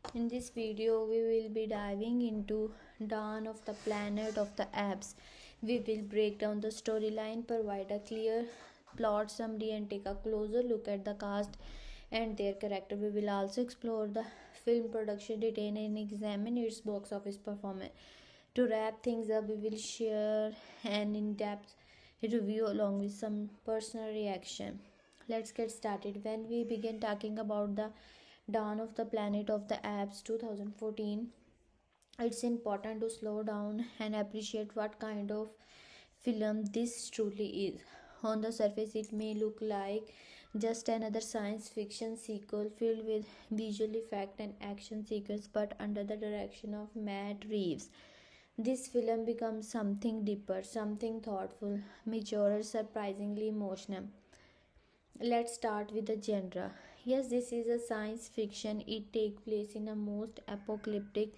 In this video, we will be diving into Dawn of the Planet of the Apes. We will break down the storyline, provide a clear plot summary, and take a closer look at the cast and their character. We will also explore the film production detail and examine its box office performance. To wrap things up, we will share an in-depth review along with some personal reaction. Let's get started. When we begin talking about the Dawn of the Planet of the Apes 2014, it's important to slow down and appreciate what kind of film this truly is. On the surface, it may look like just another science fiction sequel filled with visual effect and action sequence, but under the direction of Matt Reeves, this film becomes something deeper, something thoughtful, mature, surprisingly emotional. Let's start with the genre. Yes, this is a science fiction. It takes place in a most apocalyptic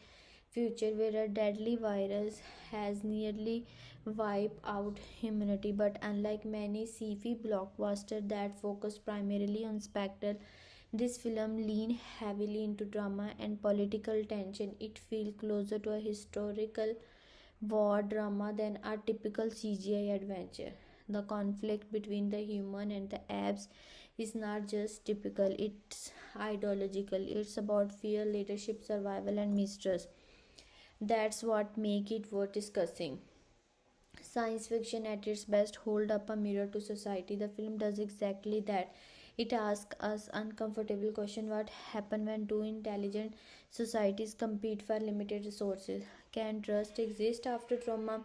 future where a deadly virus has nearly wiped out humanity. But unlike many sci-fi blockbusters that focus primarily on spectacle, this film leans heavily into drama and political tension. It feels closer to a historical war drama than a typical CGI adventure. The conflict between the human and the apes is not just typical, it's ideological. It's about fear, leadership, survival, and mistrust. That's what make it worth discussing. Science fiction at its best hold up a mirror to society. The film does exactly that. It asks us uncomfortable question: what happens when two intelligent societies compete for limited resources? Can trust exist after trauma?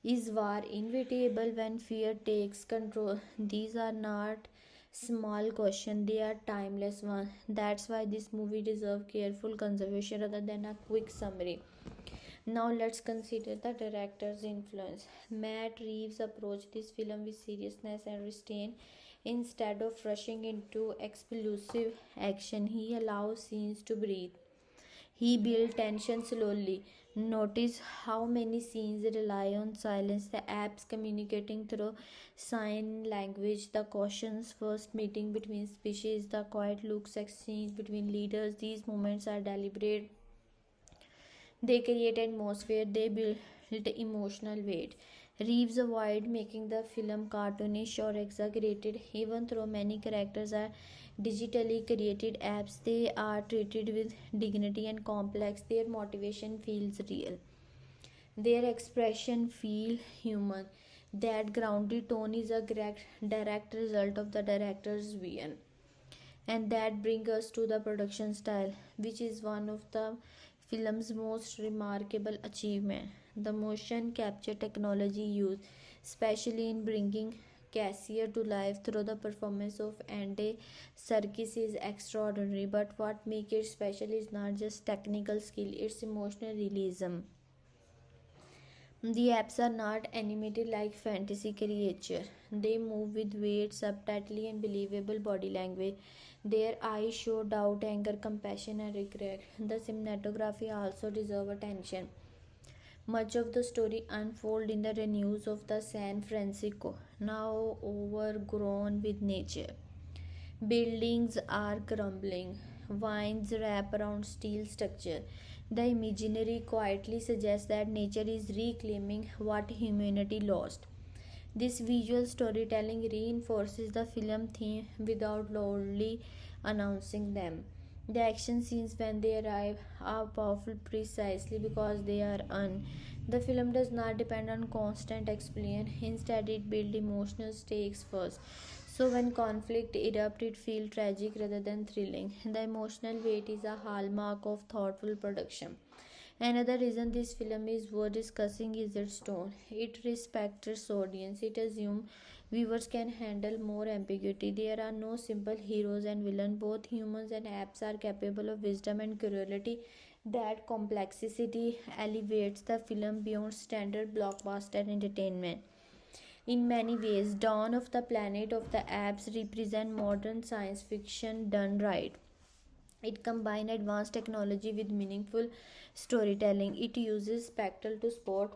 Is war inevitable when fear takes control? These are not small questions, they are timeless ones. That's why this movie deserves careful consideration rather than a quick summary. Now let's consider the director's influence. Matt Reeves approached this film with seriousness and restraint. Instead of rushing into explosive action, he allows scenes to breathe. He built tension slowly. Notice how many scenes rely on silence, the apps communicating through sign language, the cautions first meeting between species, the quiet looks exchange between leaders. These moments are deliberate. They create atmosphere, they build emotional weight. Reeves avoid making the film cartoonish or exaggerated. Even though many characters are digitally created apps, they are treated with dignity and complex. Their motivation feels real. Their expression feel human. That grounded tone is a direct result of the director's vision. And that brings us to the production style, which is one of the film's most remarkable achievement. The motion capture technology used, especially in bringing Cassier to life through the performance of Andy Serkis, is extraordinary. But what makes it special is not just technical skill; it's emotional realism. The apps are not animated like fantasy creatures. They move with weight, subtlety, and believable body language. Their eyes show doubt, anger, compassion, and regret. The cinematography also deserves attention. Much of the story unfolds in the revenues of the San Francisco, now overgrown with nature. Buildings are crumbling, vines wrap around steel structure. The imaginary quietly suggests that nature is reclaiming what humanity lost. This visual storytelling reinforces the film theme without loudly announcing them. The action scenes when they arrive are powerful precisely because they are un. The film does not depend on constant explanation. Instead, it builds emotional stakes first. So when conflict erupts, it feels tragic rather than thrilling. The emotional weight is a hallmark of thoughtful production. Another reason this film is worth discussing is its tone. It respects its audience. It assumes viewers can handle more ambiguity. There are no simple heroes and villains. Both humans and apes are capable of wisdom and cruelty. That complexity elevates the film beyond standard blockbuster entertainment. In many ways, Dawn of the Planet of the Apes represent modern science fiction done right. It combines advanced technology with meaningful storytelling. It uses spectacle to support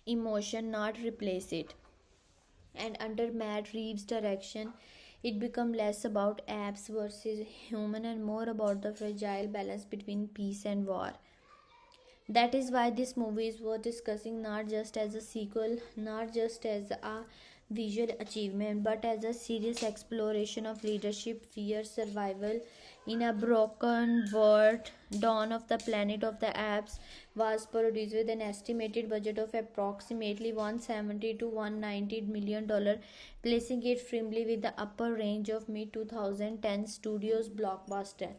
emotion, not replace it. And under Matt Reeves' direction, It becomes less about apes versus human and more about the fragile balance between peace and war. That is why this movie is worth discussing, not just as a sequel, not just as a visual achievement, but as a serious exploration of leadership, fear, survival in a broken world. Dawn of the Planet of the Apes was produced with an estimated budget of approximately 170 to 190 million dollar, placing it firmly with the upper range of mid 2010 studios blockbuster.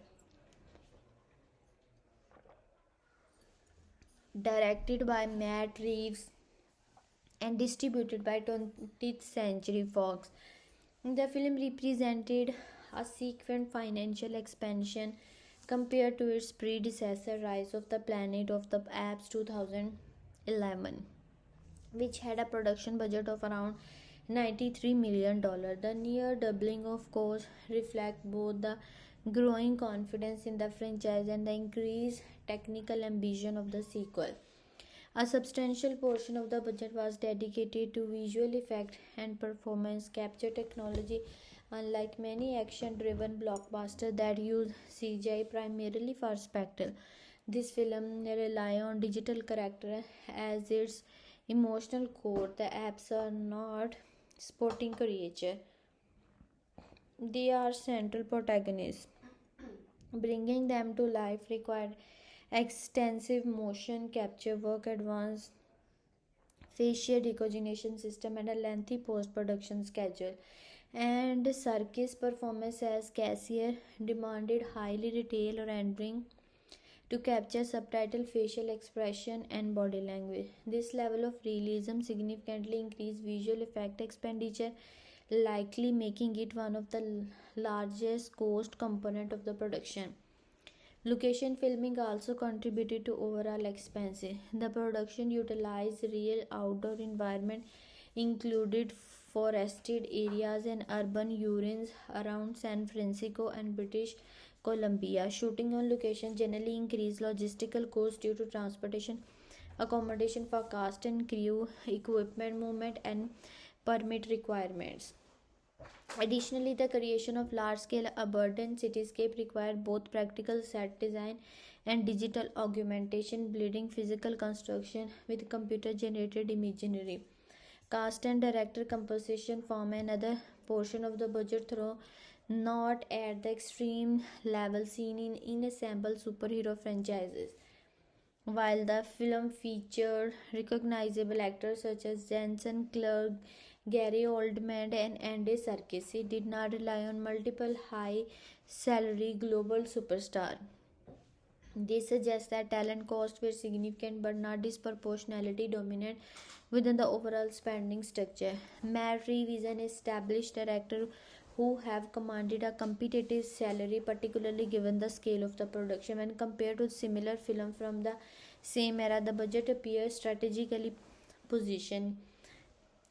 Directed by Matt Reeves and distributed by 20th Century Fox. The film represented a significant financial expansion compared to its predecessor, Rise of the Planet of the Apes 2011, which had a production budget of around $93 million. The near doubling of cost reflects both the growing confidence in the franchise and the increased technical ambition of the sequel. A substantial portion of the budget was dedicated to visual effect and performance capture technology. Unlike many action driven blockbusters that use CGI primarily for spectacle, this film relies on digital character as its emotional core. The apes are not sporting creatures, they are central protagonists. Bringing them to life required extensive motion capture work, advanced facial recognition system, and a lengthy post-production schedule. And Serkis' performance as Cassier demanded highly detailed rendering to capture subtitle facial expression and body language. This level of realism significantly increased visual effect expenditure, likely making it one of the largest cost component of the production. Location filming also contributed to overall expenses. The production utilized real outdoor environment, included forested areas and urban urines around San Francisco and British Columbia. Shooting on location generally increased logistical costs due to transportation, accommodation for cast and crew, equipment movement, and permit requirements. Additionally, the creation of large-scale urban cityscape required both practical set design and digital augmentation, blending physical construction with computer-generated imagery. Cast and director composition form another portion of the budget, though not at the extreme level seen in assembled superhero franchises. While the film featured recognizable actors such as Jensen Clarke, Gary Oldman, and Andy Serkis, it did not rely on multiple high-salary global superstars. This suggests that talent costs were significant but not disproportionately dominant within the overall spending structure. Matt Reeves is an established director who have commanded a competitive salary, particularly given the scale of the production. When compared to similar films from the same era, the budget appears strategically positioned.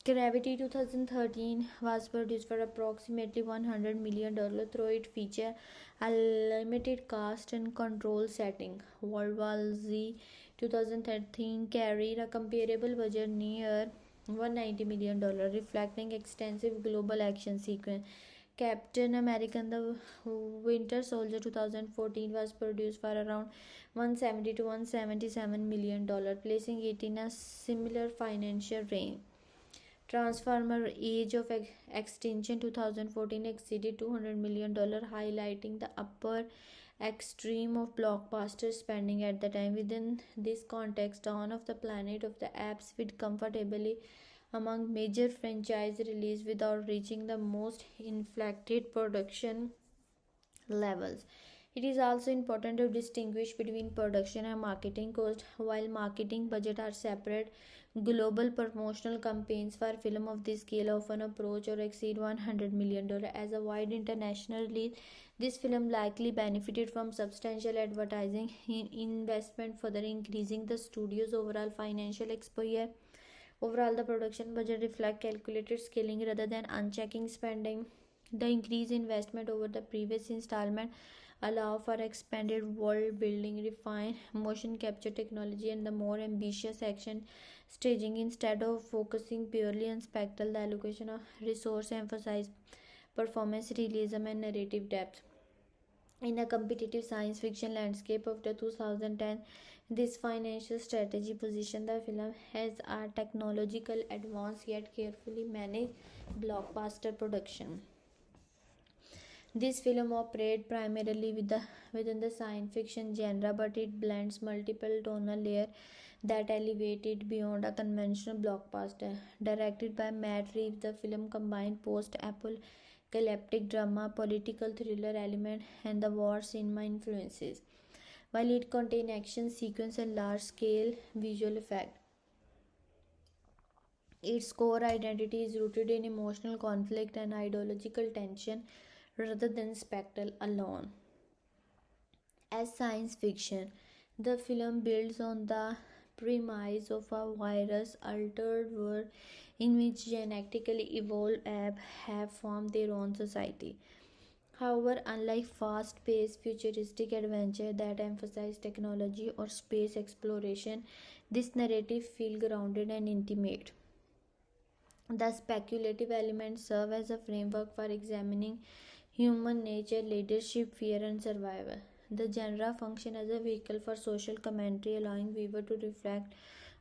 Gravity 2013 was produced for approximately $100 million, though it featured a limited cast and control setting. World War Z 2013 carried a comparable budget near $190 million, reflecting extensive global action sequence. Captain American the Winter Soldier 2014 was produced for around 170 to 177 million dollar, placing it in a similar financial range. Transformer Age of Extinction 2014 exceeded $200 million, highlighting the upper extreme of blockbuster spending at the time. Within this context, Dawn of the Planet of the Apes fit comfortably among major franchise releases without reaching the most inflected production levels. It is also important to distinguish between production and marketing cost. While marketing budget are separate, global promotional campaigns for film of this scale often approach or exceed $100 million. As a wide international release, this film likely benefited from substantial advertising investment, further increasing the studio's overall financial exposure. Overall, the production budget reflects calculated scaling rather than unchecking spending. The increased investment over the previous installment allow for expanded world building, refined motion capture technology, and the more ambitious action staging. Instead of focusing purely on spectacle, the allocation of resource emphasized performance, realism, and narrative depth. In a competitive science fiction landscape of the 2010, this financial strategy positioned the film as a technological advance yet carefully managed blockbuster production. This film operates primarily within the science fiction genre, but it blends multiple tonal layers that elevate it beyond a conventional blockbuster. Directed by Matt Reeves, the film combined post-apocalyptic drama, political thriller element, and the war cinema influences. While it contains action sequence and large-scale visual effects, its core identity is rooted in emotional conflict and ideological tension rather than spectacle alone. As science fiction, the film builds on the premise of a virus altered world in which genetically evolved apes have formed their own society. However, unlike fast paced futuristic adventure that emphasize technology or space exploration, this narrative feels grounded and intimate. The speculative elements serve as a framework for examining human nature, leadership, fear, and survival. The genre functions as a vehicle for social commentary, allowing viewers to reflect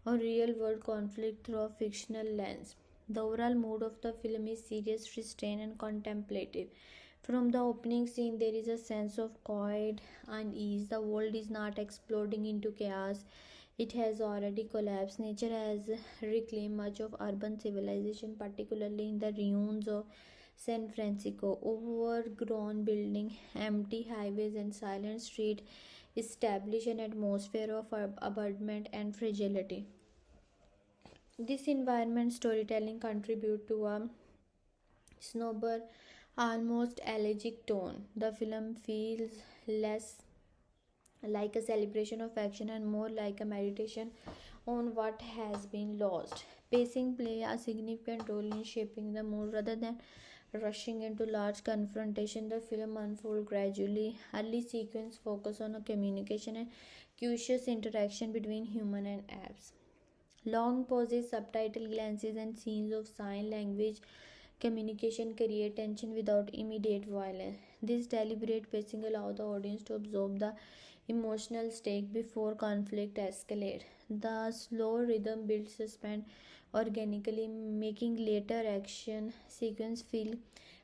on real world conflict through a fictional lens. The overall mood of the film is serious, restrained, and contemplative. From the opening scene, there is a sense of quiet unease. The world is not exploding into chaos, it has already collapsed. Nature has reclaimed much of urban civilization, particularly in the ruins of San Francisco. Overgrown buildings, empty highways, and silent streets establish an atmosphere of abandonment and fragility. This environment storytelling contribute to a somber, almost elegiac tone. The film feels less like a celebration of action and more like a meditation on what has been lost. Pacing play a significant role in shaping the mood rather than rushing into large confrontation. The film unfolds gradually. Early sequence focus on a communication and curious interaction between human and apes. Long pauses, subtitle glances, and scenes of sign language communication create tension without immediate violence. This deliberate pacing allows the audience to absorb the emotional stake before conflict escalates. The slow rhythm builds suspense organically, making later action sequence feel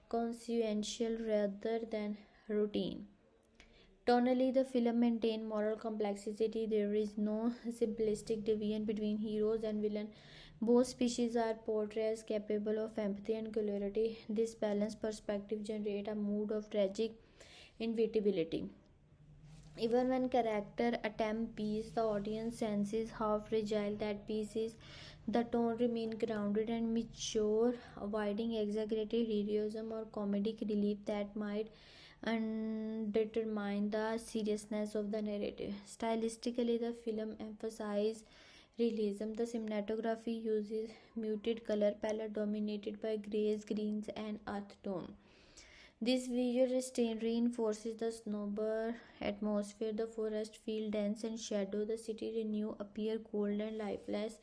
consequential rather than routine. Tonally, the film maintains moral complexity. There is no simplistic division between heroes and villains. Both species are portrayed as capable of empathy and cruelty. This balanced perspective generates a mood of tragic inevitability. Even when character attempt peace, the audience senses how fragile that peace is. The tone remains grounded and mature, avoiding exaggerated heroism or comedic relief that might determine the seriousness of the narrative. Stylistically, the film emphasizes realism. The cinematography uses muted color palette dominated by grays, greens, and earth tone. This visual restraint reinforces the somber atmosphere. The forest feels dense and shadow. The city renew appear cold and lifeless.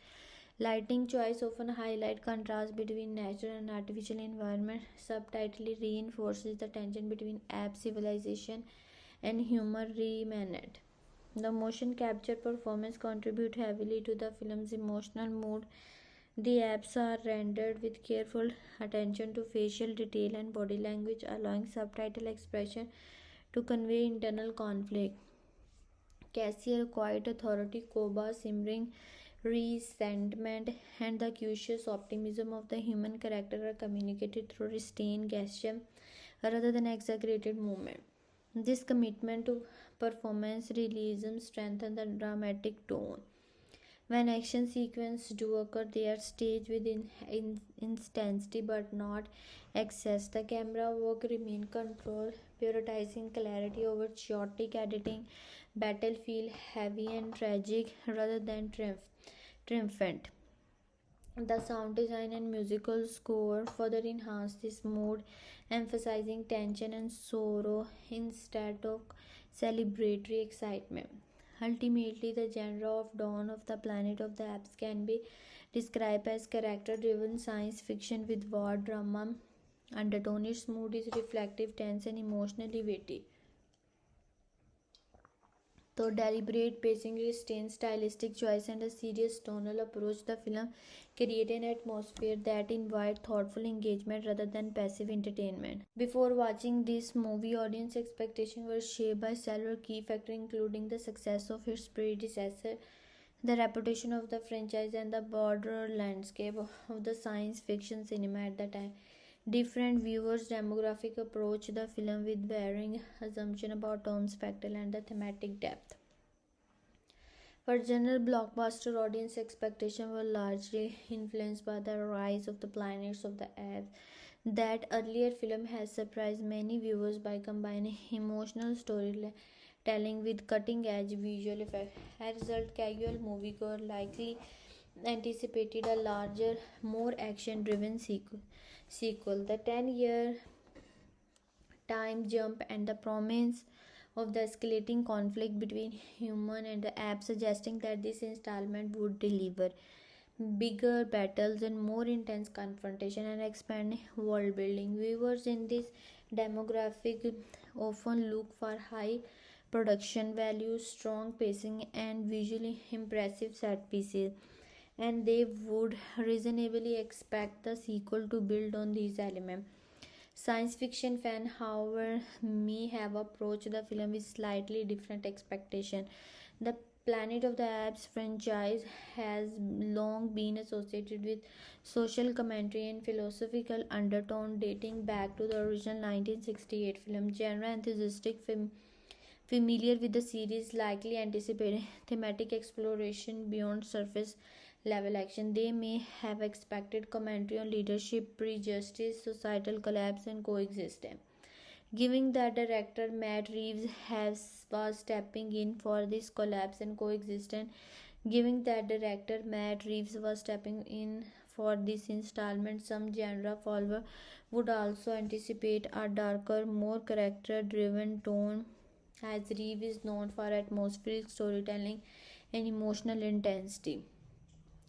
Lighting choice often highlight contrast between natural and artificial environment. Subtitly reinforces the tension between ape civilization and human remnant. The motion capture performance contribute heavily to the film's emotional mood. The apes are rendered with careful attention to facial detail and body language, allowing subtitle expression to convey internal conflict. Cassier, quiet authority, Koba, simmering resentment, and the cautious optimism of the human character are communicated through restrained gesture rather than exaggerated movement. This commitment to performance realism strengthens the dramatic tone. When action sequences do occur, they are staged with intensity but not excess. The camera work remains controlled, prioritizing clarity over chaotic editing. Battlefield heavy and tragic rather than triumphant. The sound design and musical score further enhance this mood, emphasizing tension and sorrow instead of celebratory excitement. Ultimately, the genre of Dawn of the Planet of the Apes can be described as character driven science fiction with war drama undertone. Its mood is reflective, tense, and emotionally weighty. Though deliberate pacing, restrained stylistic choice, and a serious tonal approach, the film creates an atmosphere that invites thoughtful engagement rather than passive entertainment. Before watching this movie, audience expectations were shaped by several key factors, including the success of its predecessor, the reputation of the franchise, and the broader landscape of the science fiction cinema at the time. Different viewers' demographic approach the film with varying assumptions about tone, spectacle, and the thematic depth. For general blockbuster audience, expectations were largely influenced by the rise of the planets of the apes. That earlier film has surprised many viewers by combining emotional storytelling with cutting-edge visual effects. As a result, casual moviegoer likely anticipated a larger, more action-driven sequel. The 10-year time jump and the promise of the escalating conflict between human and the app, suggesting that this installment would deliver bigger battles and more intense confrontation and expand world building. Viewers in this demographic often look for high production values, strong pacing, and visually impressive set pieces, and they would reasonably expect the sequel to build on these elements. Science fiction fans, however, may have approached the film with slightly different expectation. The Planet of the Apes franchise has long been associated with social commentary and philosophical undertone dating back to the original 1968 film. Genre enthusiastic familiar with the series likely anticipate thematic exploration beyond surface level action. They may have expected commentary on leadership, prejudice, societal collapse, and coexistence. Given that director Matt Reeves was stepping in for this collapse and coexistence, Giving that director Matt Reeves was stepping in for this installment, some genre follower would also anticipate a darker, more character driven tone, as Reeves is known for atmospheric storytelling and emotional intensity.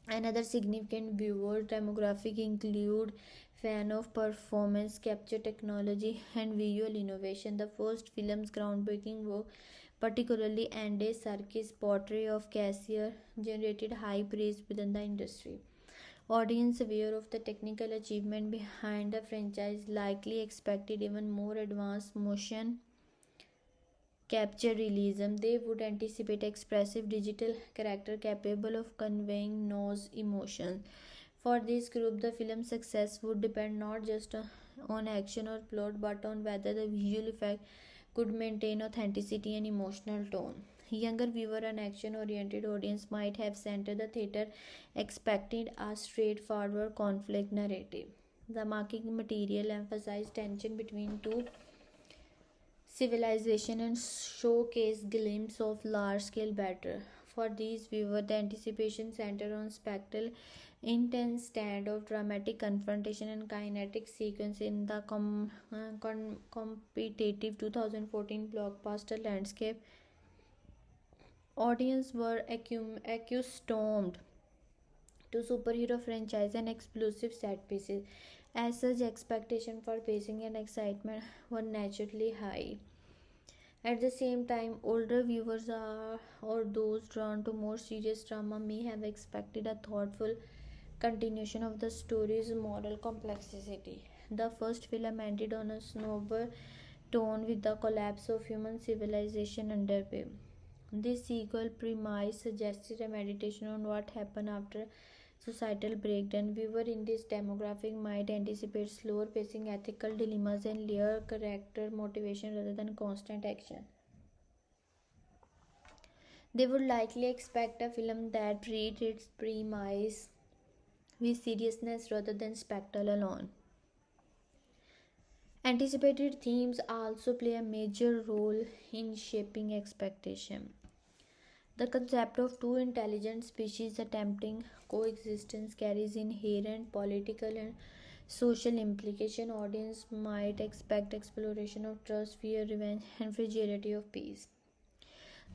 Another significant viewer demographic include fan of performance capture technology and visual innovation. The first film's groundbreaking work, particularly Andy Serkis' portrait of Cassier, generated high praise within the industry. Audience aware of the technical achievement behind the franchise likely expected even more advanced motion capture realism. They would anticipate expressive digital character capable of conveying those emotions. For this group, the film's success would depend not just on action or plot but on whether the visual effect could maintain authenticity and emotional tone. Younger viewer and action oriented audience might have entered the theater expecting a straightforward conflict narrative. The marketing material emphasized tension between two civilization and showcase glimpse of large-scale battle. For these viewers, the anticipation centered on spectacle, intense standoff, dramatic confrontation, and kinetic sequence in the competitive 2014 blockbuster landscape. Audience were accustomed to superhero franchise and explosive set pieces. As such, expectation for pacing and excitement were naturally high. At the same time, older viewers or those drawn to more serious drama may have expected a thoughtful continuation of the story's moral complexity. The first film ended on a somber tone with the collapse of human civilization underway. This sequel premise suggested a meditation on what happened after societal breakdown. Viewers in this demographic might anticipate slower pacing, ethical dilemmas, and layer character motivation rather than constant action. They would likely expect a film that treats its premise with seriousness rather than spectacle alone. Anticipated themes also play a major role in shaping expectation. The concept of two intelligent species attempting coexistence carries inherent political and social implication. Audience might expect exploration of trust, fear, revenge, and fragility of peace.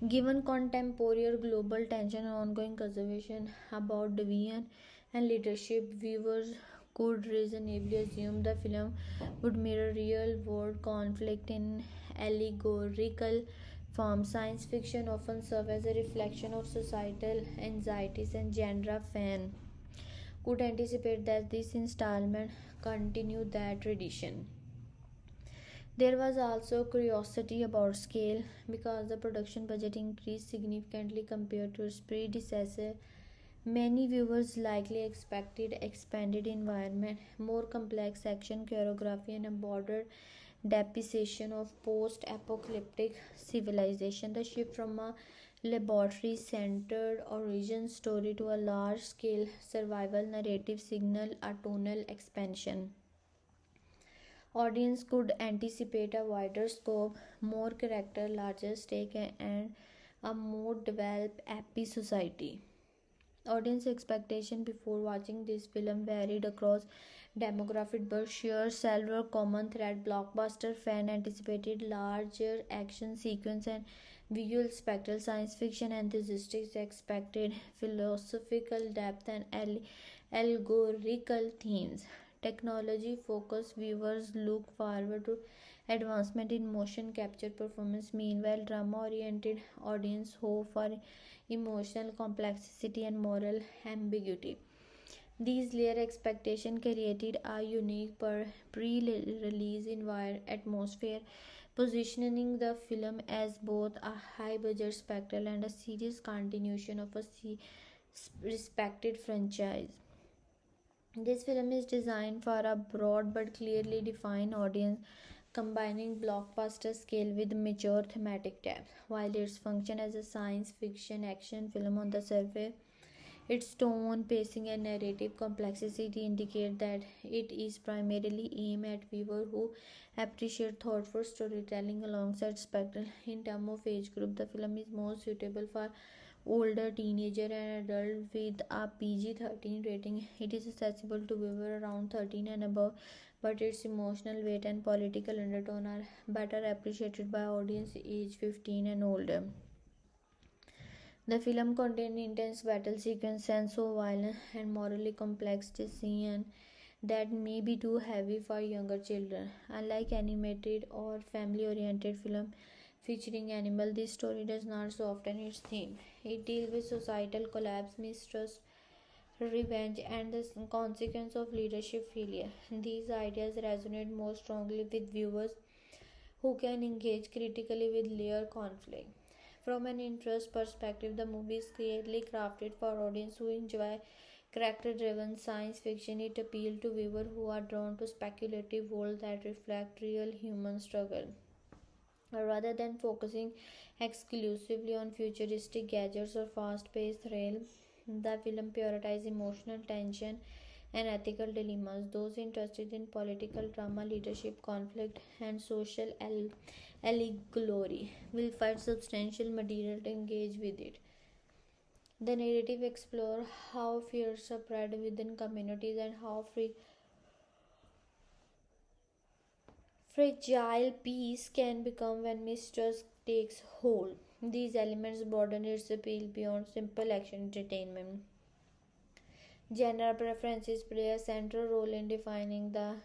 Given contemporary global tension and ongoing conversation about division and leadership, viewers could reasonably assume the film would mirror real world conflict in allegorical form. Science fiction often serves as a reflection of societal anxieties, and genre fan could anticipate that this installment continued that tradition. There was also curiosity about scale because the production budget increased significantly compared to its predecessor. Many viewers likely expected expanded environment, more complex action choreography, and a broader depiction of post-apocalyptic civilization. The shift from a laboratory-centered origin story to a large-scale survival narrative signaled a tonal expansion. Audience could anticipate a wider scope, more character, larger stake, and a more developed happy society. Audience expectation before watching this film varied across demographic but shared several common thread. Blockbuster fan anticipated larger action sequence and visual spectacle. Science fiction enthusiasts expected philosophical depth and allegorical themes. Technology focused viewers look forward to advancement in motion capture performance. Meanwhile, drama oriented audience hope for emotional complexity and moral ambiguity. These layered expectations created a unique pre-release atmosphere, positioning the film as both a high-budget spectacle and a serious continuation of a respected franchise. This film is designed for a broad but clearly defined audience, combining blockbuster scale with mature thematic depth. While its function as a science fiction action film on the surface, its tone, pacing, and narrative complexity indicate that it is primarily aimed at viewers who appreciate thoughtful storytelling alongside spectacle. In terms of age group, the film is more suitable for older teenager and adult with a PG-13 rating. It is accessible to viewers around 13 and above, but its emotional weight and political undertone are better appreciated by audience age 15 and older. The film contains intense battle sequences and so violent and morally complex scenes that may be too heavy for younger children. Unlike animated or family-oriented film featuring animal, this story does not soften its theme. It deals with societal collapse, mistrust, revenge, and the consequence of leadership failure. These ideas resonate more strongly with viewers who can engage critically with layered conflict. From an interest perspective, the movie is clearly crafted for audiences who enjoy character driven science fiction. It appeals to viewers who are drawn to speculative worlds that reflect real human struggle. Rather than focusing exclusively on futuristic gadgets or fast paced thrill, the film prioritizes emotional tension and ethical dilemmas. Those interested in political drama, leadership conflict, and social allegory will find substantial material to engage with it. The narrative explores how fears spread within communities and how fragile peace can become when mistrust takes hold. These elements broaden its appeal beyond simple action entertainment. Genre preferences play a central role in defining the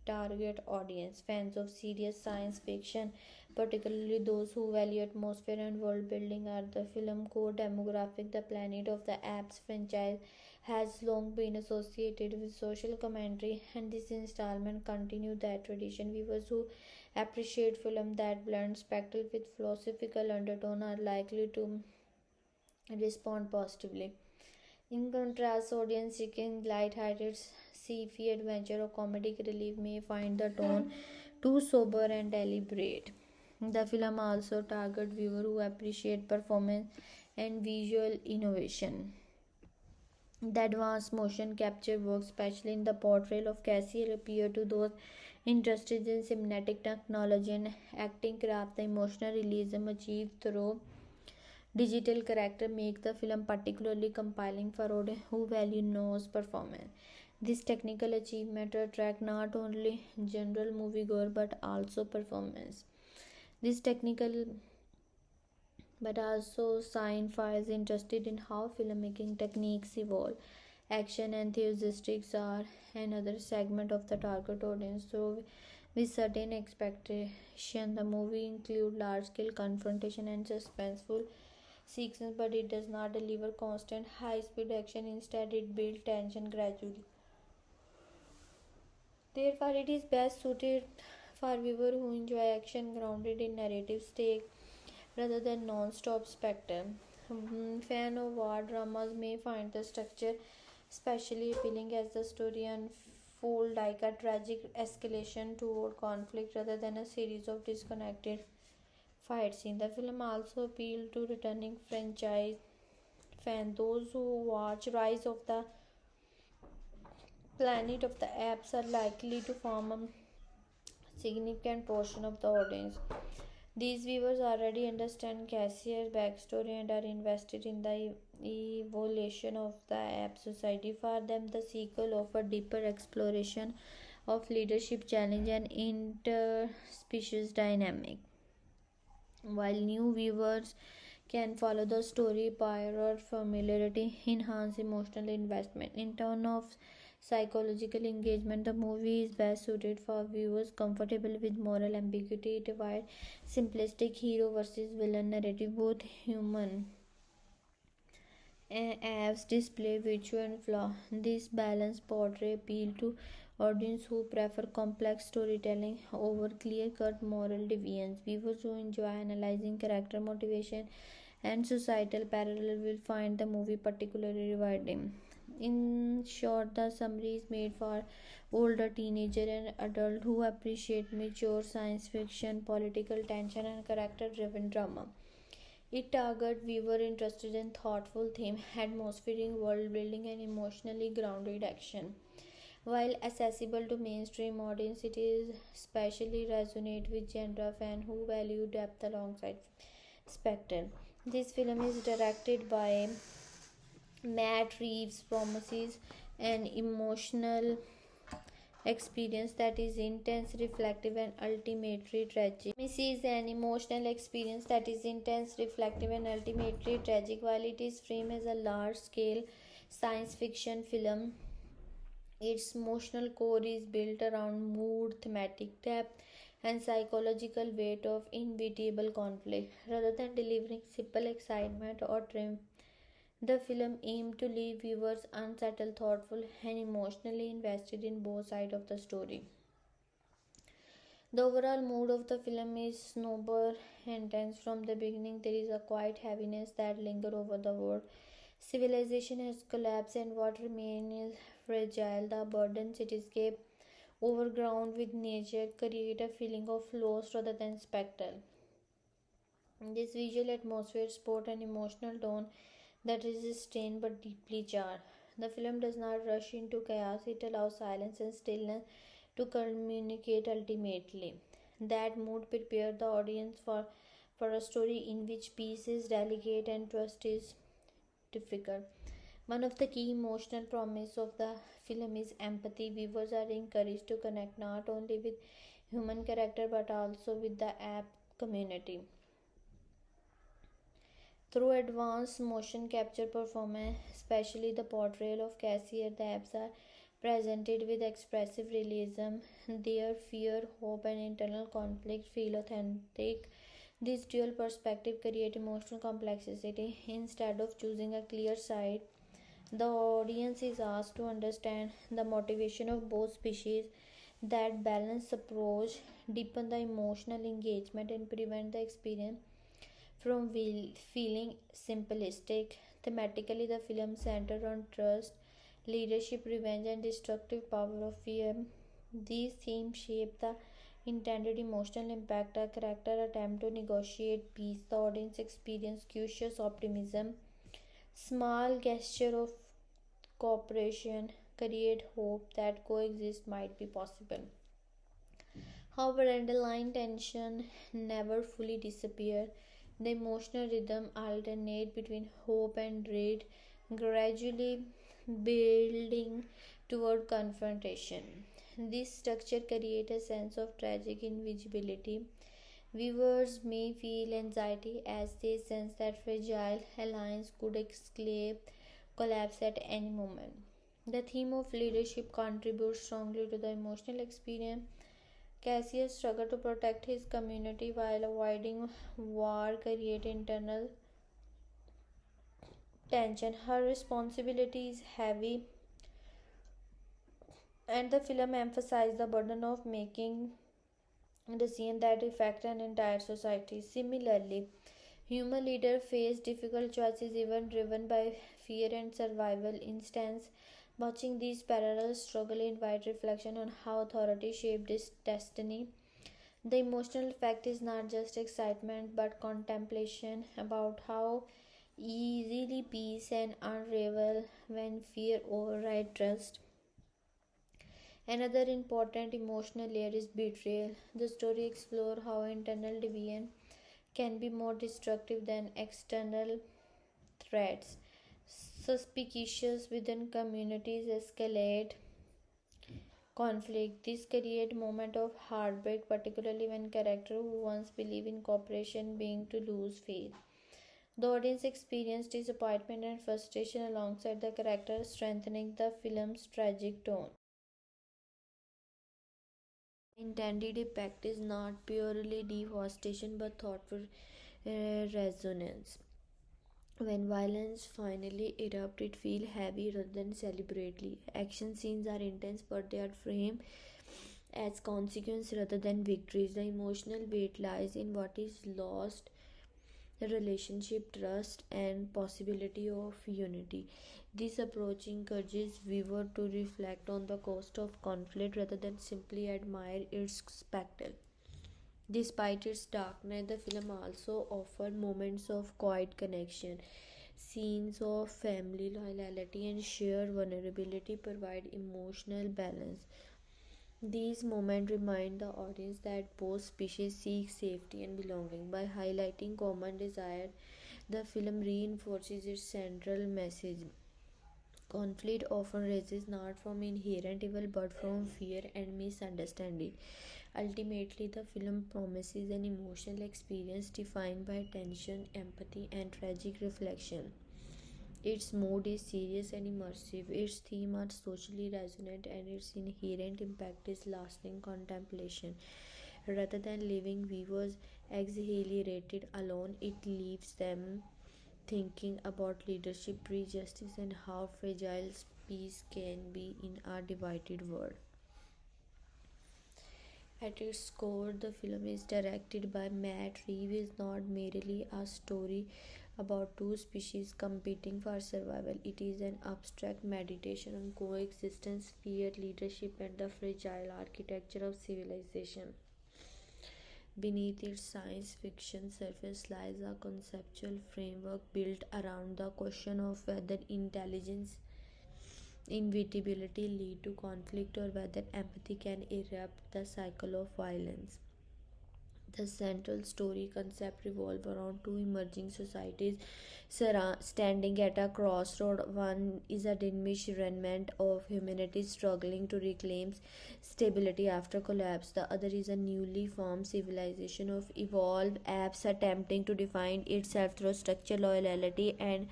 target audience. Fans of serious science fiction, particularly those who value atmosphere and world building, are the film core demographic. The Planet of the Apes franchise has long been associated with social commentary, and this installment continues that tradition. Viewers who appreciate film that blend spectacle with philosophical undertone are likely to respond positively. In contrast, audience seeking light-hearted sci-fi adventure or comedic relief may find the tone too sober and deliberate. The film also targets viewers who appreciate performance and visual innovation. The advanced motion capture work, especially in the portrayal of Cassie, appeal to those interested in cinematic technology and acting craft. The emotional realism achieved through digital character make the film particularly compelling for audience who value nose performance. This technical achievement attract not only general moviegoer but also performance. This technical but also science files interested in how filmmaking techniques evolve Action enthusiasts are another segment of the target audience. So, with certain expectation, the movie include large-scale confrontation and suspenseful sequences, but it does not deliver constant high-speed action. Instead, it builds tension gradually. Therefore, it is best suited for viewers who enjoy action grounded in narrative stake rather than non-stop spectacle. Fan of war dramas may find the structure especially appealing as the story unfolds like a tragic escalation toward conflict rather than a series of disconnected fight scenes. The film also appealed to returning franchise fans, those who watch Rise of the Planet of the Apes are likely to form a significant portion of the audience. These viewers already understand Cassier's backstory and are invested in the evolution of the app society. For them, the sequel offers deeper exploration of leadership challenge and interspecies dynamic. While new viewers can follow the story prior familiarity, enhance emotional investment. In terms of psychological engagement, the movie is best suited for viewers comfortable with moral ambiguity. It avoids simplistic hero versus villain narrative. Both human apps display virtue and flaw. This balanced portrait appeal to audience who prefer complex storytelling over clear-cut moral deviance. Viewers who enjoy analyzing character motivation and societal parallel will find the movie particularly rewarding. In short, the summary is made for older teenager and adult who appreciate mature science fiction, political tension, and character-driven drama. It targets viewers interested in thoughtful theme, atmospheric world building, and emotionally grounded action. While accessible to mainstream audience, it is especially resonate with genre fans who value depth alongside spectacle. This film is directed by Matt Reeves, promises an emotional experience that is intense, reflective, and ultimately tragic. This is an emotional experience that is intense, reflective, and ultimately tragic. While it is framed as a large-scale science fiction film, its emotional core is built around mood, thematic depth, and psychological weight of inevitable conflict. Rather than delivering simple excitement or triumph, the film aimed to leave viewers unsettled, thoughtful, and emotionally invested in both sides of the story. The overall mood of the film is somber and tense from the beginning. There is a quiet heaviness that lingers over the world. Civilization has collapsed and what remains is fragile. The abandoned cityscape, overgrown with nature, create a feeling of loss rather than spectacle. This visual atmosphere sport an emotional tone that is sustained but deeply jarred. The film does not rush into chaos, it allows silence and stillness to communicate ultimately. That mood prepares the audience for a story in which peace is delicate and trust is difficult. One of the key emotional promises of the film is empathy. Viewers are encouraged to connect not only with human character but also with the app community. Through advanced motion capture performance, especially the portrayal of Cassie, the apes are presented with expressive realism. Their fear, hope, and internal conflict feel authentic. This dual perspective creates emotional complexity. Instead of choosing a clear side, the audience is asked to understand the motivation of both species. That balanced approach deepens the emotional engagement and prevent the experience from feeling simplistic. Thematically, the film centered on trust, leadership, revenge, and destructive power of fear. These themes shape the intended emotional impact. A character attempt to negotiate peace. The audience experience cautious optimism. Small gesture of cooperation create hope that coexist might be possible. However, underlying tension never fully disappears. The emotional rhythm alternates between hope and dread, gradually building toward confrontation. This structure creates a sense of tragic invisibility. Viewers may feel anxiety as they sense that fragile alliance could escalate collapse at any moment. The theme of leadership contributes strongly to the emotional experience. Cassius' struggle to protect his community while avoiding war create internal tension. Her responsibility is heavy, and the film emphasizes the burden of making decisions that affect an entire society. Similarly, human leaders face difficult choices even driven by fear and survival instincts. Watching these parallel struggle invite reflection on how authority shaped this destiny. The emotional effect is not just excitement but contemplation about how easily peace can unravel when fear overrides trust. Another important emotional layer is betrayal. The story explores how internal division can be more destructive than external threats. Suspicious within communities escalate conflict. This creates moment of heartbreak, particularly when characters who once believed in cooperation being to lose faith. The audience experienced disappointment and frustration alongside the characters, strengthening the film's tragic tone. Intended impact is not purely devastation but thoughtful resonance. When violence finally erupts, it feels heavy rather than celebratory. Action scenes are intense, but they are framed as consequence rather than victories. The emotional weight lies in what is lost, the relationship, trust, and possibility of unity. This approach encourages viewer to reflect on the cost of conflict rather than simply admire its spectacle. Despite its darkness, the film also offers moments of quiet connection. Scenes of family loyalty and shared vulnerability provide emotional balance. These moments remind the audience that both species seek safety and belonging. By highlighting common desire, the film reinforces its central message. Conflict often arises not from inherent evil but from fear and misunderstanding. Ultimately, the film promises an emotional experience defined by tension, empathy, and tragic reflection. Its mood is serious and immersive, its themes are socially resonant, and its inherent impact is lasting contemplation. Rather than leaving viewers exhilarated alone, it leaves them thinking about leadership, prejudice, and how fragile peace can be in our divided world. At its core, the film is directed by Matt Reeves, is not merely a story about two species competing for survival. It is an abstract meditation on coexistence, fear, leadership, and the fragile architecture of civilization. Beneath its science fiction surface lies a conceptual framework built around the question of whether intelligence, inevitability lead to conflict or whether empathy can erupt the cycle of violence. The central story concept revolves around two emerging societies standing at a crossroad. One is a diminished remnant of humanity struggling to reclaim stability after collapse. The other is a newly formed civilization of evolved apes attempting to define itself through structure, loyalty, and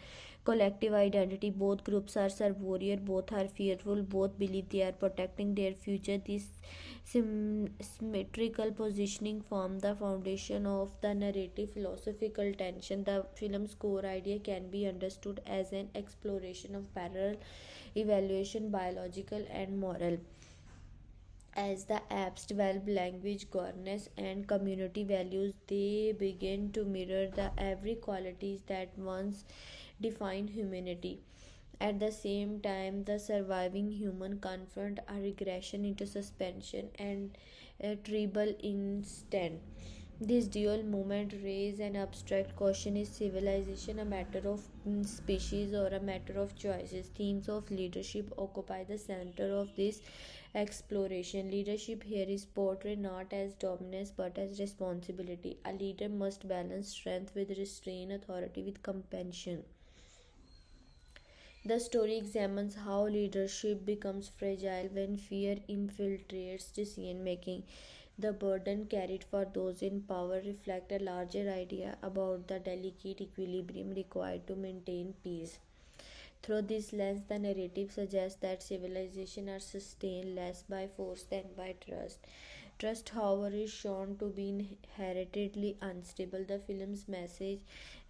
collective identity. Both groups are survivor, both are fearful, both believe they are protecting their future. This symmetrical positioning form the foundation of the narrative philosophical tension. The film's core idea can be understood as an exploration of parallel evaluation, biological and moral. As the apps develop language, governance, and community values, they begin to mirror the every qualities that once defined humanity. At the same time, the surviving human confront a regression into suspension and a tribal instant. This dual moment raises an abstract question: is civilization a matter of species or a matter of choices? Themes of leadership occupy the center of this exploration. Leadership here is portrayed not as dominance but as responsibility. A leader must balance strength with restraint, authority with compassion. The story examines how leadership becomes fragile when fear infiltrates decision making. The burden carried for those in power reflect a larger idea about the delicate equilibrium required to maintain peace. Through this lens, the narrative suggests that civilization are sustained less by force than by trust. Trust, however, is shown to be inherently unstable. The film's message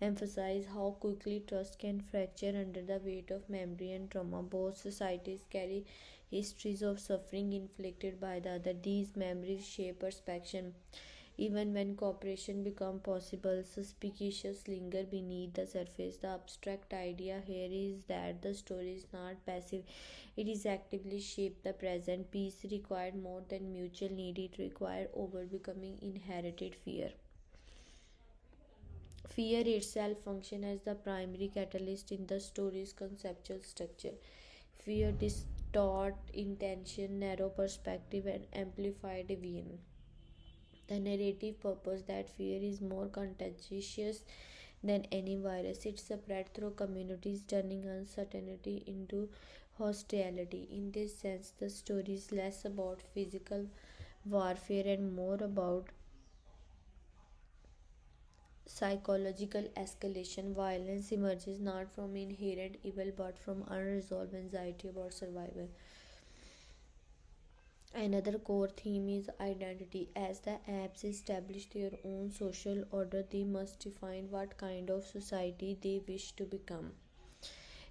emphasizes how quickly trust can fracture under the weight of memory and trauma. Both societies carry histories of suffering inflicted by the other. These memories shape perception. Even when cooperation becomes possible, suspicions linger beneath the surface. The abstract idea here is that the story is not passive, it is actively shaped the present. Peace required more than mutual need, it required overcoming inherited fear. Fear itself functions as the primary catalyst in the story's conceptual structure. Fear distorts intention, narrow perspective, and amplify deviance. The narrative purpose that fear is more contagious than any virus. It spread through communities, turning uncertainty into hostility. In this sense, the story is less about physical warfare and more about psychological escalation. Violence emerges not from inherent evil but from unresolved anxiety about survival. Another core theme is identity. As the apes establish their own social order, they must define what kind of society they wish to become.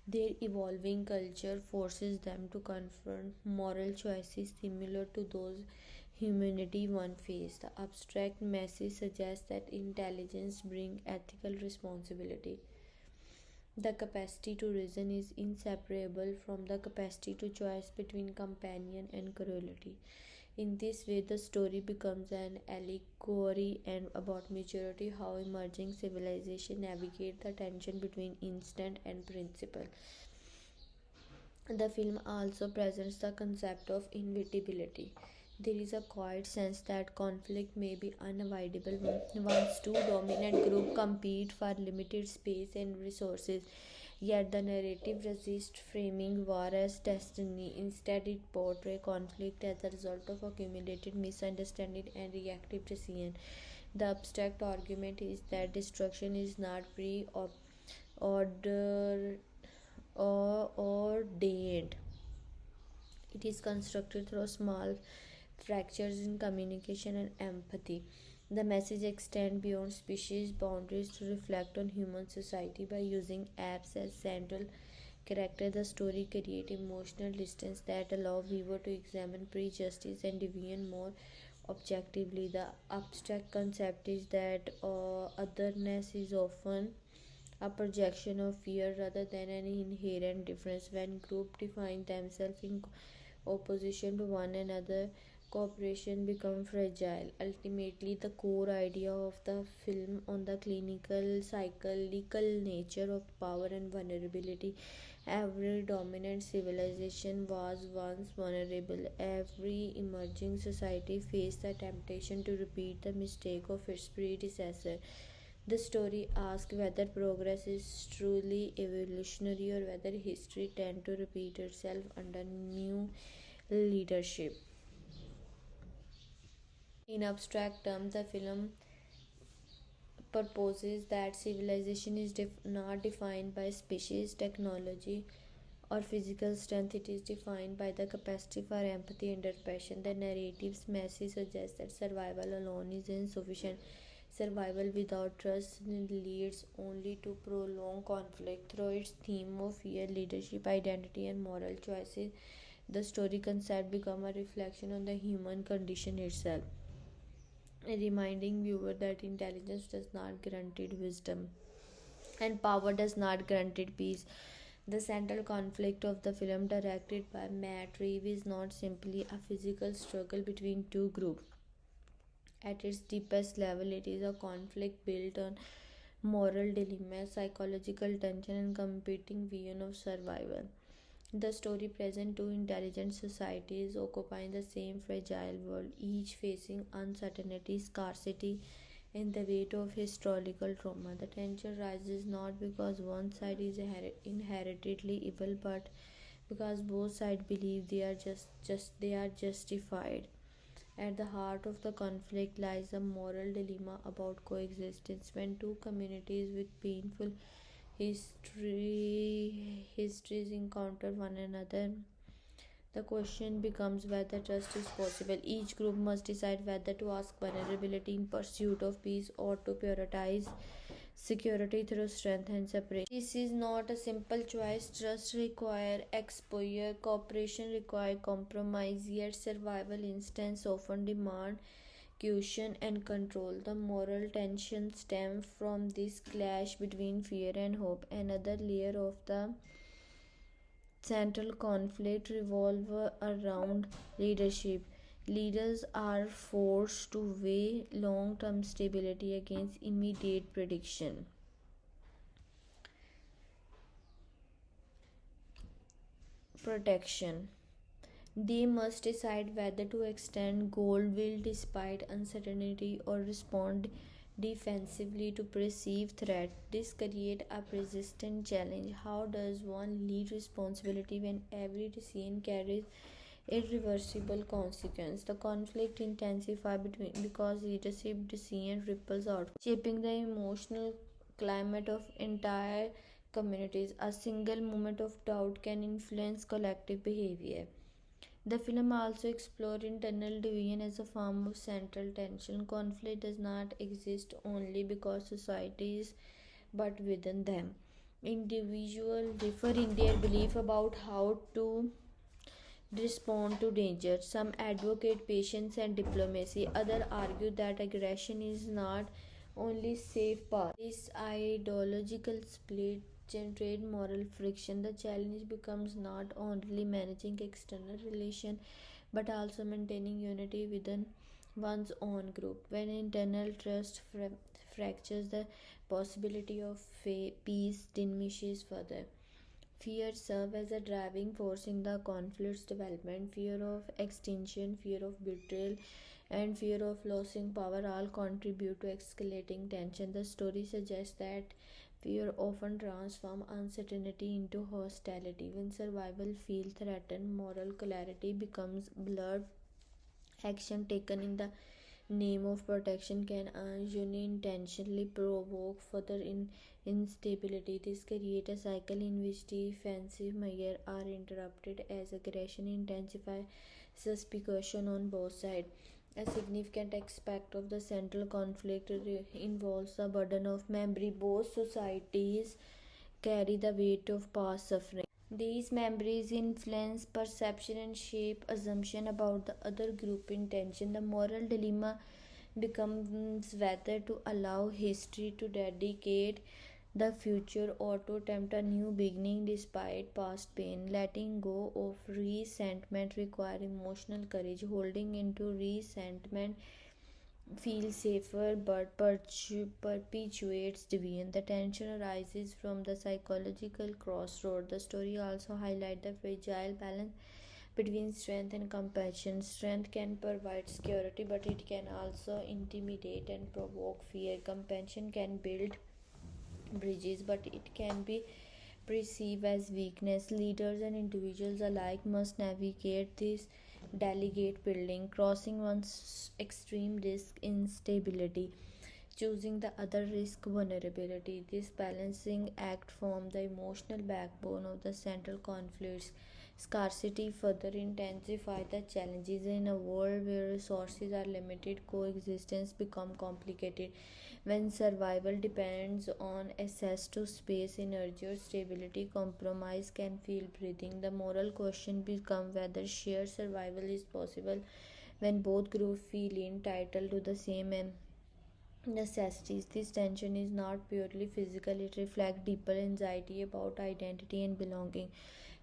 Their evolving culture forces them to confront moral choices similar to those humanity once faced. The abstract message suggests that intelligence brings ethical responsibility. The capacity to reason is inseparable from the capacity to choose between companion and cruelty. In this way, the story becomes an allegory and about maturity, how emerging civilization navigate the tension between instinct and principle. The film also presents the concept of inevitability. There is a quiet sense that conflict may be unavoidable once two dominant groups compete for limited space and resources. Yet the narrative resists framing war as destiny. Instead, it portrays conflict as a result of accumulated misunderstanding and reactive decision. The abstract argument is that destruction is not pre-ordered or ordained. It is constructed through small fractures in communication and empathy. The message extends beyond species boundaries to reflect on human society by using apes as central character. The story creates emotional distance that allow viewer to examine prejudice and deviance more objectively. The abstract concept is that otherness is often a projection of fear rather than an inherent difference. When groups define themselves in opposition to one another, cooperation becomes fragile. Ultimately, the core idea of the film on the clinical, cyclical nature of power and vulnerability. Every dominant civilization was once vulnerable. Every emerging society faced the temptation to repeat the mistake of its predecessor. The story asks whether progress is truly evolutionary or whether history tends to repeat itself under new leadership. In abstract terms, the film proposes that civilization is not defined by species, technology, or physical strength. It is defined by the capacity for empathy under passion. The narrative's message suggests that survival alone is insufficient. Survival without trust leads only to prolonged conflict. Through its theme of fear, leadership, identity, and moral choices, the story concept becomes a reflection on the human condition itself, reminding viewer that intelligence does not guarantee wisdom and power does not guarantee peace. The central conflict of the film, directed by Matt Reeves, is not simply a physical struggle between two groups. At its deepest level, it is a conflict built on moral dilemma, psychological tension, and competing vision of survival. The story presents two intelligent societies occupying the same fragile world, each facing uncertainty, scarcity, and the weight of historical trauma. The tension rises not because one side is inherently evil, but because both sides believe they are justified. At the heart of the conflict lies a moral dilemma about coexistence. When two communities with painful histories encounter one another, the question becomes whether trust is possible. Each group must decide whether to ask vulnerability in pursuit of peace or to prioritize security through strength and separation. This is not a simple choice. Trust require exposure, cooperation require compromise, yet survival instincts often demand caution and control. The moral tension stems from this clash between fear and hope. Another layer of the central conflict revolves around leadership. Leaders are forced to weigh long term stability against immediate protection. They must decide whether to extend goodwill despite uncertainty or respond defensively to perceived threat. This creates a persistent challenge. How does one lead responsibility when every decision carries irreversible consequence? The conflict intensifies between because leadership decision ripples out, shaping the emotional climate of entire communities. A single moment of doubt can influence collective behavior. The film also explored internal division as a form of central tension. Conflict does not exist only because societies, but within them. Individuals differ in their belief about how to respond to danger. Some advocate patience and diplomacy, others argue that aggression is not only safe path. This ideological split generate moral friction. The challenge becomes not only managing external relation but also maintaining unity within one's own group. When internal trust fractures, the possibility of peace diminishes further. Fear serves as a driving force in the conflict's development. Fear of extinction, fear of betrayal, and fear of losing power all contribute to escalating tension. The story suggests that fear often transforms uncertainty into hostility. When survival feels threatened, moral clarity becomes blurred. Action taken in the name of protection can unintentionally provoke further instability. This creates a cycle in which defensive measures are interrupted as aggression intensifies suspicion on both sides. A significant aspect of the central conflict involves the burden of memory. Both societies carry the weight of past suffering. These memories influence perception and shape assumption about the other group intention. The moral dilemma becomes whether to allow history to dedicate the future or to attempt a new beginning despite past pain. Letting go of resentment requires emotional courage. Holding into resentment feels safer but perpetuates division. The tension arises from the psychological crossroad. The story also highlights the fragile balance between strength and compassion. Strength can provide security, but it can also intimidate and provoke fear. Compassion can build bridges, but it can be perceived as weakness. Leaders and individuals alike must navigate this delicate building, crossing one's extreme risk instability, choosing the other risk vulnerability. This balancing act forms the emotional backbone of the central conflicts. Scarcity further intensifies the challenges. In a world where resources are limited, coexistence becomes complicated. When survival depends on access to space, energy, or stability, compromise can feel breathing. The moral question becomes whether shared survival is possible when both groups feel entitled to the same necessities. This tension is not purely physical, it reflects deeper anxiety about identity and belonging.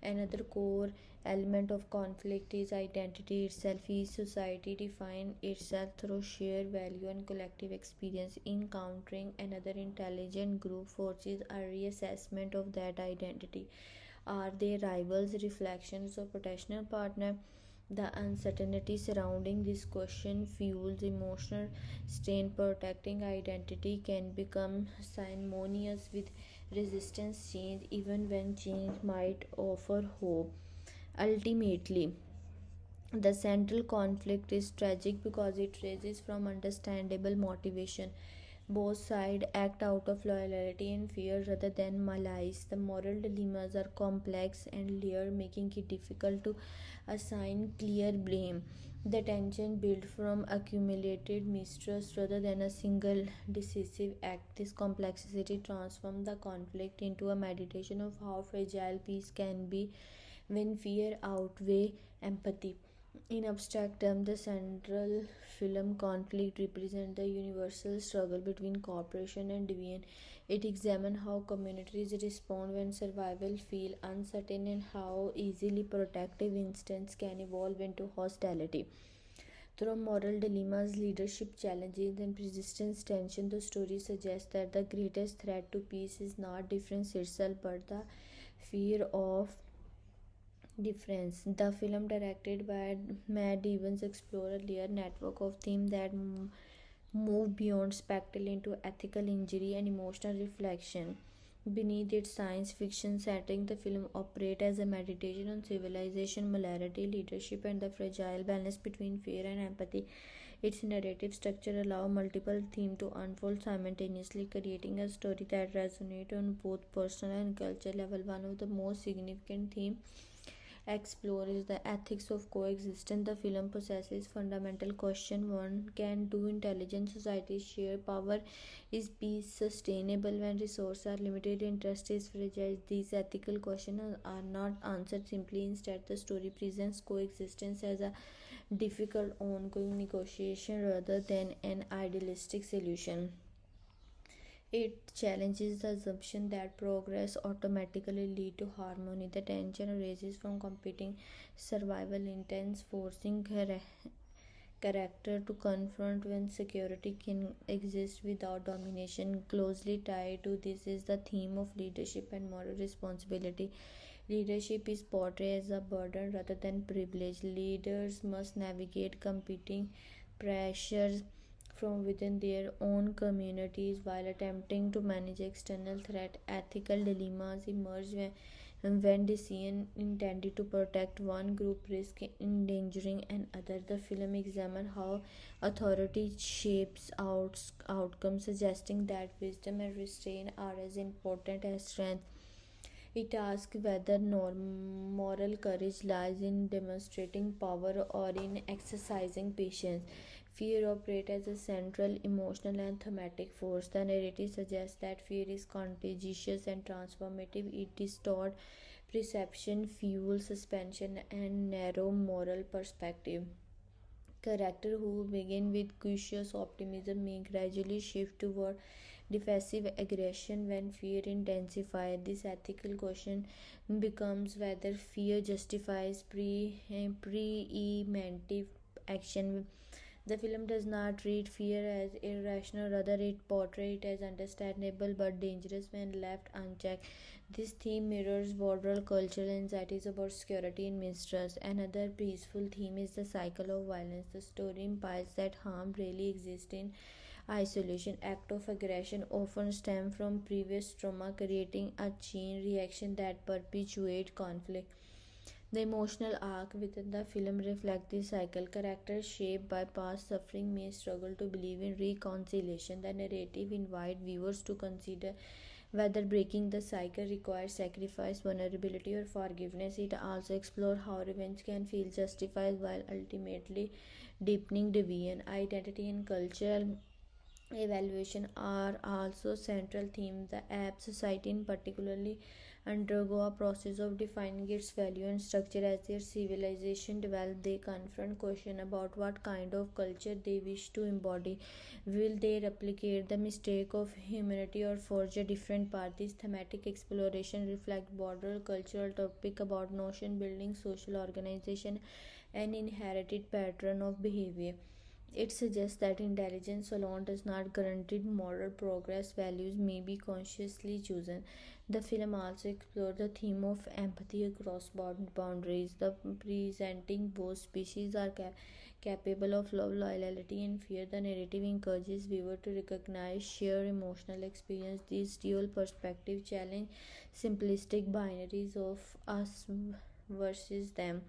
Another core element of conflict is identity itself. Each society defines itself through shared value and collective experience. Encountering another intelligent group forces a reassessment of that identity. Are they rivals, reflections, or potential partner? The uncertainty surrounding this question fuels emotional strain. Protecting identity can become synonymous with resistance change, even when change might offer hope. Ultimately, the central conflict is tragic because it raises from understandable motivation. Both sides act out of loyalty and fear rather than malice. The moral dilemmas are complex and layered, making it difficult to assign clear blame. The tension built from accumulated mistrust rather than a single decisive act. This complexity transforms the conflict into a meditation of how fragile peace can be when fear outweighs empathy. In abstract terms, the central film conflict represents the universal struggle between cooperation and deviance. It examines how communities respond when survival feels uncertain and how easily protective instincts can evolve into hostility. Through moral dilemmas, leadership challenges, and persistence tension, the story suggests that the greatest threat to peace is not difference itself but the fear of difference. The film, directed by Matt Evans, explores a layered network of themes that move beyond spectacle into ethical injury and emotional reflection. Beneath its science fiction setting, the film operates as a meditation on civilization, morality, leadership, and the fragile balance between fear and empathy. Its narrative structure allows multiple themes to unfold simultaneously, creating a story that resonates on both personal and cultural level. One of the most significant themes explore is the ethics of coexistence. The film possesses fundamental question: one, can two intelligent societies share power? Is peace sustainable when resources are limited, interest is fragile? These ethical questions are not answered simply. Instead, the story presents coexistence as a difficult ongoing negotiation rather than an idealistic solution. It challenges the assumption that progress automatically leads to harmony. The tension arises from competing survival intents, forcing character to confront when security can exist without domination. Closely tied to this is the theme of leadership and moral responsibility. Leadership is portrayed as a burden rather than privilege. Leaders must navigate competing pressures from within their own communities while attempting to manage external threat. Ethical dilemmas emerge when decisions intended to protect one group risk endangering another. The film examines how authority shapes outcomes, suggesting that wisdom and restraint are as important as strength. It asks whether moral courage lies in demonstrating power or in exercising patience. Fear operates as a central emotional and thematic force. The narrative suggests that fear is contagious and transformative. It distorts perception, fuels suspension, and narrow moral perspective. Character who begin with cautious optimism may gradually shift toward defensive aggression when fear intensifies. This ethical question becomes whether fear justifies preemptive action. The film does not treat fear as irrational, rather, it portrays it as understandable but dangerous when left unchecked. This theme mirrors broader cultural anxieties about security and mistrust. Another peaceful theme is the cycle of violence. The story implies that harm really exists in isolation. Acts of aggression often stem from previous trauma, creating a chain reaction that perpetuates conflict. The emotional arc within the film reflects this cycle. Characters shaped by past suffering may struggle to believe in reconciliation. The narrative invites viewers to consider whether breaking the cycle requires sacrifice, vulnerability, or forgiveness. It also explores how revenge can feel justified while ultimately deepening division. Identity and cultural evaluation are also central themes. The app society in particularly undergo a process of defining its value and structure as their civilization develop. They confront question about what kind of culture they wish to embody. Will they replicate the mistake of humanity or forge a different path? This thematic exploration reflect broader cultural topic about nation building, social organization, and inherited pattern of behavior. It suggests that intelligence alone does not guarantee moral progress. Values may be consciously chosen. The film also explored the theme of empathy across boundaries. The presenting both species are capable of love, loyalty, and fear. The narrative encourages viewers to recognize shared emotional experience. These dual perspective challenge simplistic binaries of us versus them.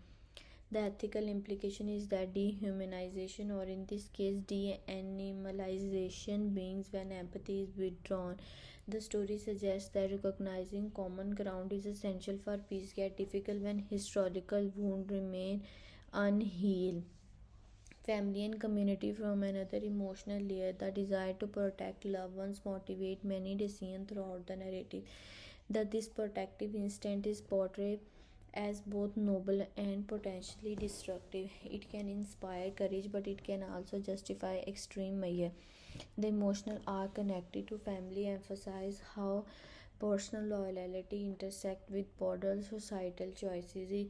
The ethical implication is that dehumanization, or in this case, de-animalization, begins when empathy is withdrawn. The story suggests that recognizing common ground is essential for peace, yet difficult when historical wounds remain unhealed. Family and community from another emotional layer. The desire to protect loved ones motivate many decisions throughout the narrative. That this protective instinct is portrayed as both noble and potentially destructive. It can inspire courage, but it can also justify extreme measure. The emotional arc connected to family emphasize how personal loyalty intersect with broader societal choices.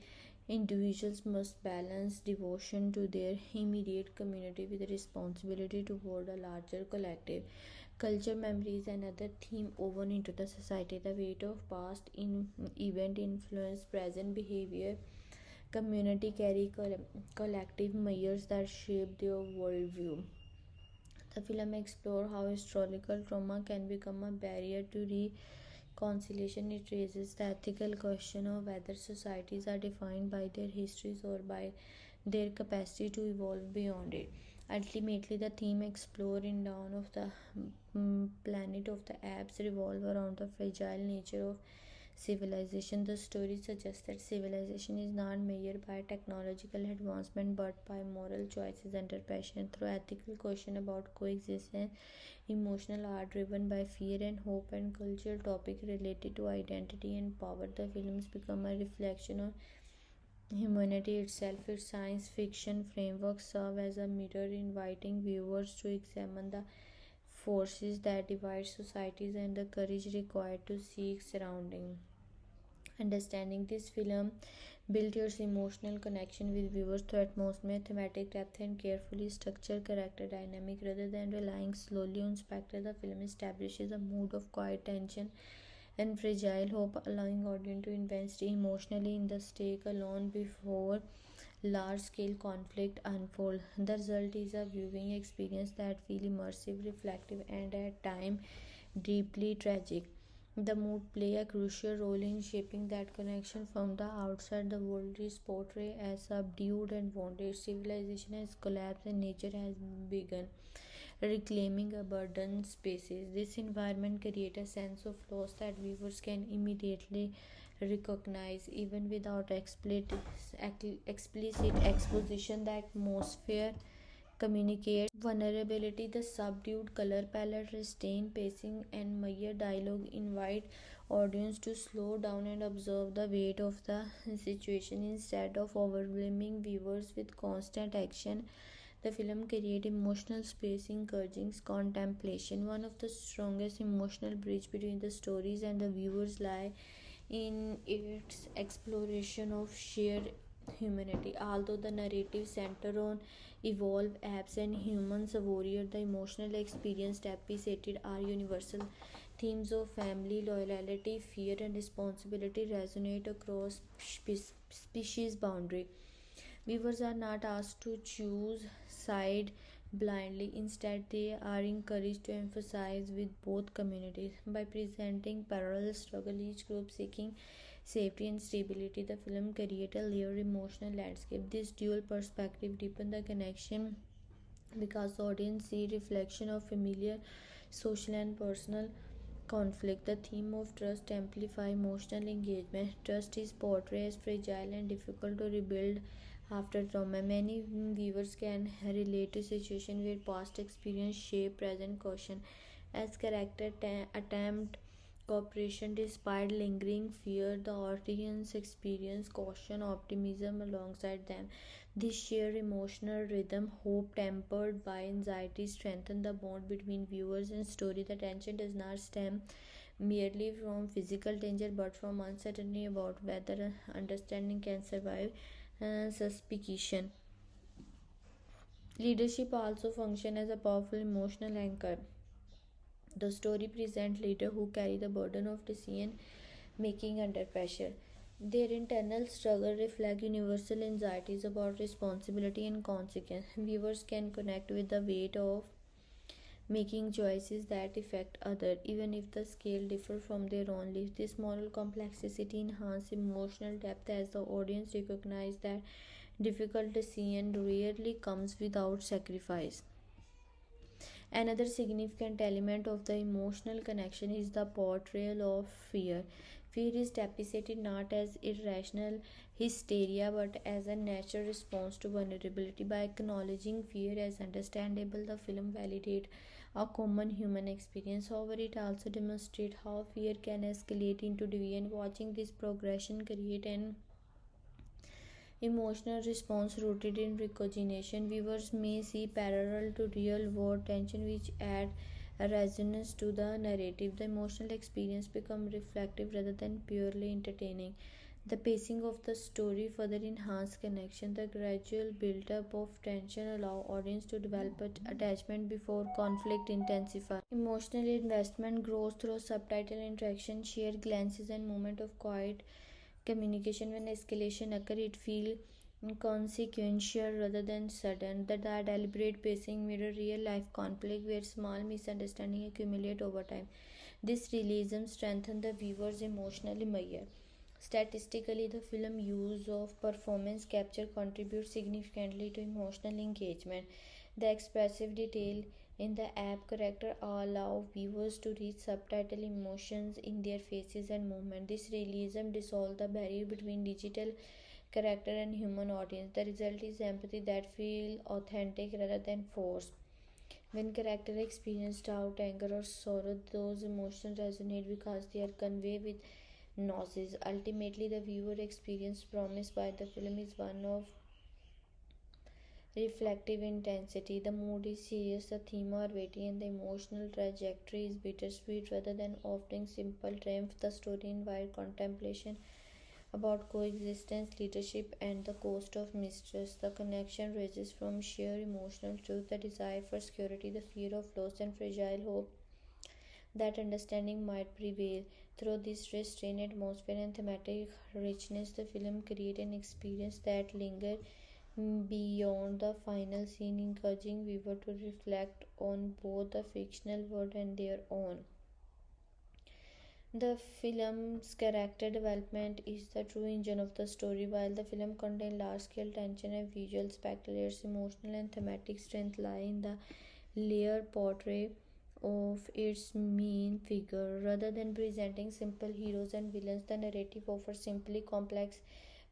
Individuals must balance devotion to their immediate community with responsibility toward a larger collective. Culture memory is another theme woven into the society. The weight of past event influence present behavior. Community carry collective measures that shape their worldview. The film explores how historical trauma can become a barrier to reconciliation. It raises the ethical question of whether societies are defined by their histories or by their capacity to evolve beyond it. Ultimately, the theme explored in Dawn of the Planet of the Apes revolve around the fragile nature of civilization. The story suggests that civilization is not measured by technological advancement but by moral choices under pressure. Through ethical question about coexistence, emotional art driven by fear and hope, and cultural topic related to identity and power, the films become a reflection of humanity itself. Its science fiction framework serve as a mirror, inviting viewers to examine the forces that divide societies and the courage required to seek surrounding. Understanding this film build your emotional connection with viewers through atmosphere, thematic depth, and carefully structured character dynamic. Rather than relying slowly on spectacle, the film establishes a mood of quiet tension and fragile hope, allowing audience to invest emotionally in the stake alone before large-scale conflict unfold. The result is a viewing experience that feels immersive, reflective, and at times deeply tragic. The mood play a crucial role in shaping that connection. From the outside, the world is portrayed as subdued and wounded. Civilization has collapsed and nature has begun reclaiming abandoned spaces. This environment creates a sense of loss that viewers can immediately recognize, even without explicit exposition. The atmosphere communicates vulnerability. The subdued color palette, restrained pacing, and measured dialogue invite audience to slow down and observe the weight of the situation instead of overwhelming viewers with constant action. The film creates emotional space, encouraging contemplation. One of the strongest emotional bridge between the stories and the viewers lie in its exploration of shared humanity. Although the narrative center on evolved apes and humans warrior, the emotional experience depicted are universal. Themes of family, loyalty, fear, and responsibility resonate across species boundary. Viewers are not asked to choose side blindly. Instead, they are encouraged to emphasize with both communities. By presenting parallel struggle, each group seeking safety and stability, the film creates a layered emotional landscape. This dual perspective deepens the connection because the audience see reflection of familiar, social, and personal conflict. The theme of trust amplify emotional engagement. Trust is portrayed as fragile and difficult to rebuild after trauma. Many viewers can relate to situations where past experience shape present caution as character attempt cooperation despite lingering fear. The audience experience caution optimism alongside them. This shared emotional rhythm, hope tempered by anxiety, strengthen the bond between viewers and story. The tension does not stem merely from physical danger but from uncertainty about whether understanding can survive suspicion. Leadership also functions as a powerful emotional anchor. The story presents leaders who carry the burden of decision making under pressure. Their internal struggle reflect universal anxieties about responsibility and consequence. Viewers can connect with the weight of making choices that affect others, even if the scale differ from their own lives. This moral complexity enhances emotional depth as the audience recognize that difficult decision rarely comes without sacrifice. Another significant element of the emotional connection is the portrayal of fear. Fear is depicted not as irrational hysteria but as a natural response to vulnerability. By acknowledging fear as understandable, the film validates a common human experience. However, it also demonstrates how fear can escalate into deviance. Watching this progression create an emotional response rooted in recognition. Viewers may see parallel to real world tension which add a resonance to the narrative. The emotional experience becomes reflective rather than purely entertaining. The pacing of the story further enhances connection. The gradual build-up of tension allows audience to develop attachment before conflict intensifies. Emotional investment grows through subtitle interaction, shared glances, and moment of quiet communication. When escalation occurs, it feels consequential rather than sudden. The deliberate pacing mirror real life conflict where small misunderstandings accumulate over time. This realism strengthens the viewer's emotional immersion. Statistically, the film use of performance capture contributes significantly to emotional engagement. The expressive detail in the app character allow viewers to read subtitle emotions in their faces and movement. This realism dissolves the barrier between digital character and human audience. The result is empathy that feels authentic rather than forced. When characters experience doubt, anger, or sorrow, those emotions resonate because they are conveyed with nuances. Ultimately, the viewer experience promised by the film is one of reflective intensity. The mood is serious, the theme are weighty, and the emotional trajectory is bittersweet rather than offering simple triumph. The story invites contemplation about coexistence, leadership, and the cost of mistrust. The connection rises from sheer emotional truth, the desire for security, the fear of loss, and fragile hope that understanding might prevail. Through this restrained atmosphere and thematic richness, the film creates an experience that lingers beyond the final scene, encouraging viewers to reflect on both the fictional world and their own. The film's character development is the true engine of the story. While the film contains large-scale tension and visual spectacle, its emotional and thematic strength lie in the layered portrait of its main figure. Rather than presenting simple heroes and villains, the narrative offers simply complex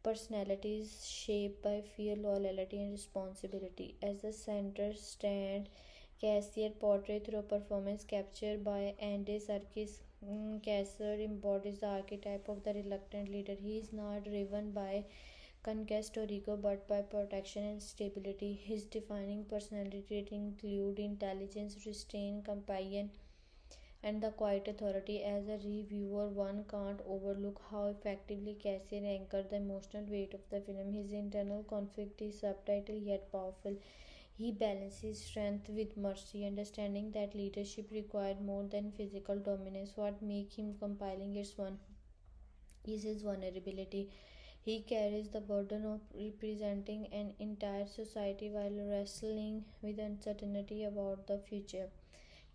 personalities shaped by fear, loyalty, and responsibility. As the center stand, Cassier portrayed through a performance captured by Andy Serkis. Cassier embodies the archetype of the reluctant leader. He is not driven by conquest or ego but by protection and stability. His defining personality traits include intelligence, restraint, compassion, and the quiet authority. As a reviewer, one can't overlook how effectively Cassier anchored the emotional weight of the film. His internal conflict is subtle yet powerful. He balances strength with mercy, understanding that leadership required more than physical dominance. What makes him compelling is his vulnerability. He carries the burden of representing an entire society while wrestling with uncertainty about the future.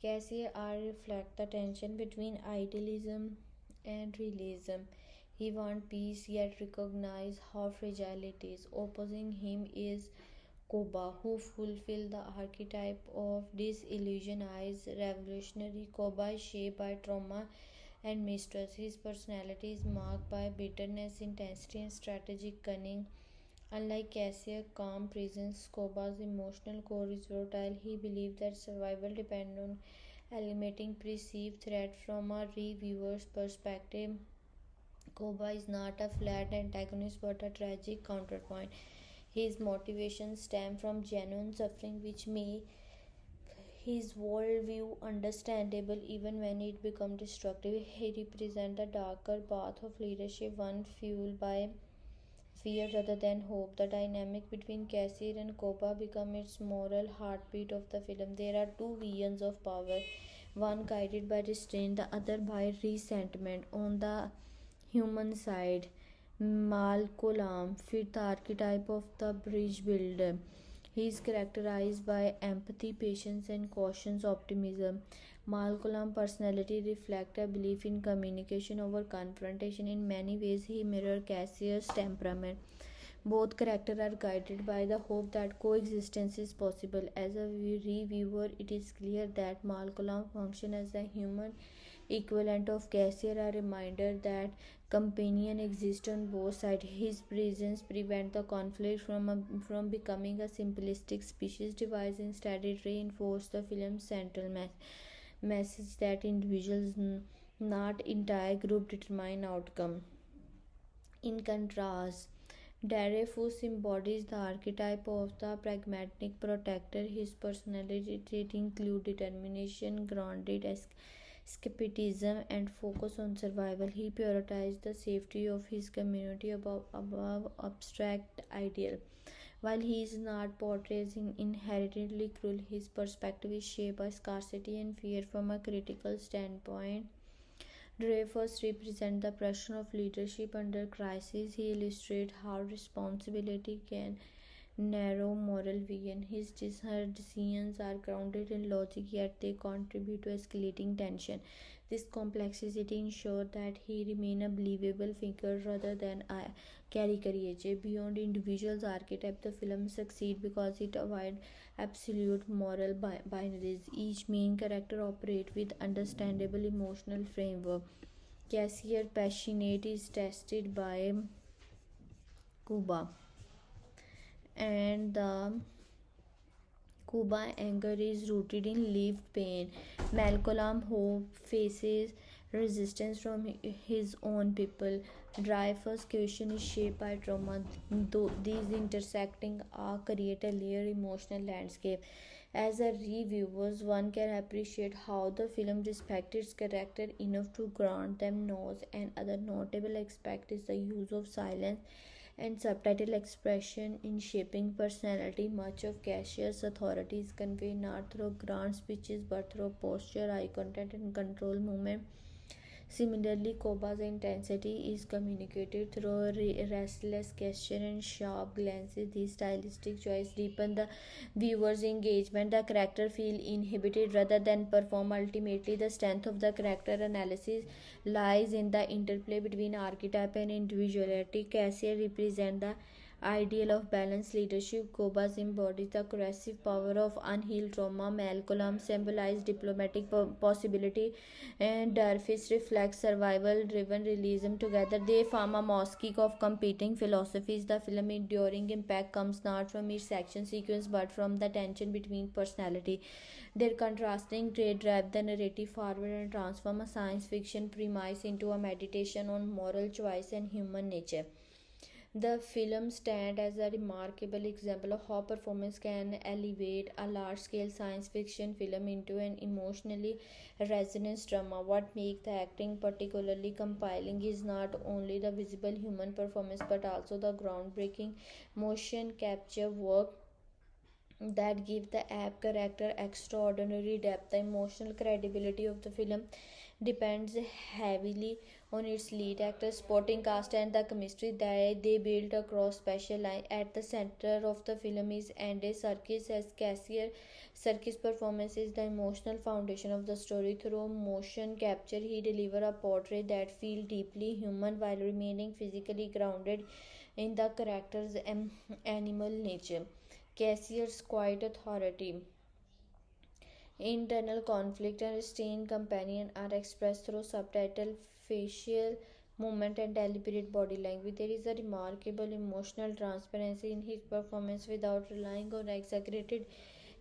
Cassie R reflects the tension between idealism and realism. He wants peace yet recognizes how fragile it is. Opposing him is Koba, who fulfill the archetype of disillusionized revolutionary. Koba is shaped by trauma and mistrust. His personality is marked by bitterness, intensity, and strategic cunning. Unlike Cassia's calm presence, Koba's emotional core is volatile. He believes that survival depends on eliminating perceived threat. From a reviewer's perspective, Koba is not a flat antagonist but a tragic counterpoint. His motivations stem from genuine suffering, which make his worldview understandable even when it becomes destructive. He represents the darker path of leadership, one fueled by fear rather than hope. The dynamic between Cassier and Koba becomes its moral heartbeat of the film. There are two visions of power, one guided by restraint, the other by resentment. On the human side, Malcolm fit the archetype of the bridge builder. He is characterized by empathy, patience, and cautious optimism. Malcolm's personality reflects a belief in communication over confrontation. In many ways, he mirrors Cassier's temperament. Both characters are guided by the hope that coexistence is possible. As a reviewer, it is clear that Malcolm functions as a human equivalent of Cassier, a reminder that companion exists on both sides. His presence prevents the conflict from becoming a simplistic species device. Instead, it reinforces the film's central message that individuals, not entire group, determine outcome. In contrast, Dreyfus embodies the archetype of the pragmatic protector. His personality trait include determination, grounded escapism, and focus on survival. He prioritized the safety of his community above abstract ideal. While he is not portrayed as inherently cruel, his perspective is shaped by scarcity and fear from a critical standpoint. Dreyfus represents the pressure of leadership under crisis. He illustrates how responsibility can narrow moral vision. His decisions are grounded in logic, yet they contribute to escalating tension. This complexity ensures that he remains a believable figure rather than a caricature. Beyond individuals' archetype, the film succeeds because it avoids absolute moral binaries. Each main character operates with understandable emotional framework. Cassier passionate is tested by Cuba, and the Cuba anger is rooted in lived pain. Malcolm Hope faces resistance from his own people. Dreyfus' question is shaped by trauma. Though these intersecting arcs create a layered emotional landscape. As a reviewer, one can appreciate how the film respects its character enough to grant them nods. And other notable aspect is the use of silence and subtitle expression in shaping personality. Much of Cassius' authority is conveyed not through grand speeches but through posture, eye contact, and control movement. Similarly, Koba's intensity is communicated through restless gesture and sharp glances. These stylistic choices deepen the viewer's engagement. The character feel inhibited rather than perform. Ultimately, the strength of the character analysis lies in the interplay between archetype and individuality. Cassier represents the ideal of balanced leadership. Kobas embodies the corrosive power of unhealed trauma. Malcolm symbolizes diplomatic possibility, and Darfis reflects survival-driven realism. Together, they form a mosaic of competing philosophies. The film's enduring impact comes not from its action sequence but from the tension between personality. Their contrasting traits drive the narrative forward and transform a science fiction premise into a meditation on moral choice and human nature. The film stands as a remarkable example of how performance can elevate a large-scale science fiction film into an emotionally resonant drama. What makes the acting particularly compelling is not only the visible human performance but also the groundbreaking motion capture work that give the app character extraordinary depth. The emotional credibility of the film depends heavily on its lead actor, supporting cast, and the chemistry that they build across special line. At the center of the film is Andy Serkis as Cassier. Serkis' performance is the emotional foundation of the story. Through motion capture, he delivers a portrait that feels deeply human while remaining physically grounded in the character's animal nature. Cassier's quiet authority, internal conflict, and restrained companion are expressed through subtitle, facial movement, and deliberate body language. There is a remarkable emotional transparency in his performance without relying on exaggerated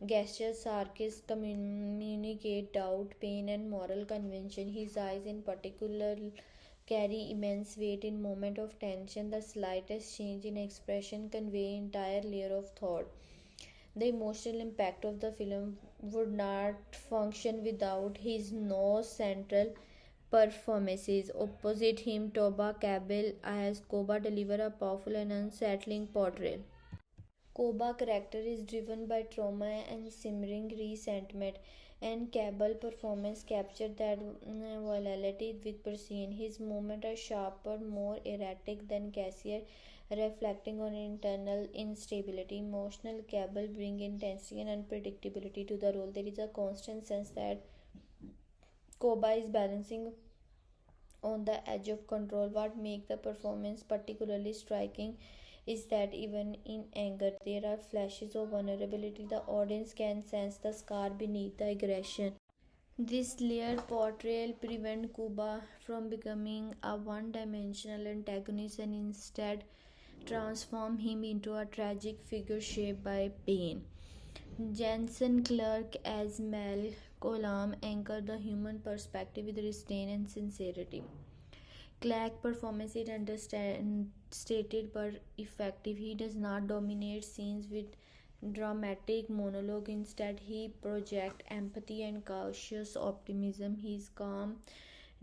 gestures. Sarkis communicate doubt, pain, and moral convention. His eyes, in particular, carry immense weight in moments of tension. The slightest change in expression convey entire layer of thought. The emotional impact of the film would not function without his no central performances. Opposite him, Toba Cabell as Koba deliver a powerful and unsettling portrayal. Koba character is driven by trauma and simmering resentment, and Cabell performance captured that volatility with precision. His movements are sharper, more erratic than Cassier, reflecting on internal instability. Emotional Cabell bring intensity and unpredictability to the role. There is a constant sense that Koba is balancing on the edge of control. What makes the performance particularly striking is that even in anger, there are flashes of vulnerability. The audience can sense the scar beneath the aggression. This layered portrayal prevents Kuba from becoming a one dimensional antagonist and instead transform him into a tragic figure shaped by pain. Jensen Clarke as Mel Colam anchor the human perspective with restraint and sincerity. Clarke's performance is understated but effective. He does not dominate scenes with dramatic monologue. Instead, he projects empathy and cautious optimism. His calm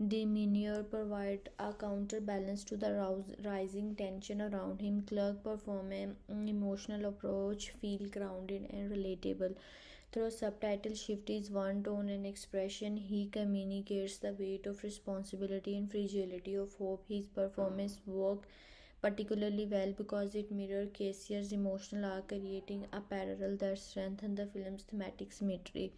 demeanor provides a counterbalance to the rising tension around him. Clarke's performance emotional approach feel grounded and relatable. Through subtitle shift is one tone and expression, he communicates the weight of responsibility and fragility of hope. His performance worked particularly well because it mirrored Caesar's emotional arc, creating a parallel that strengthened the film's thematic symmetry.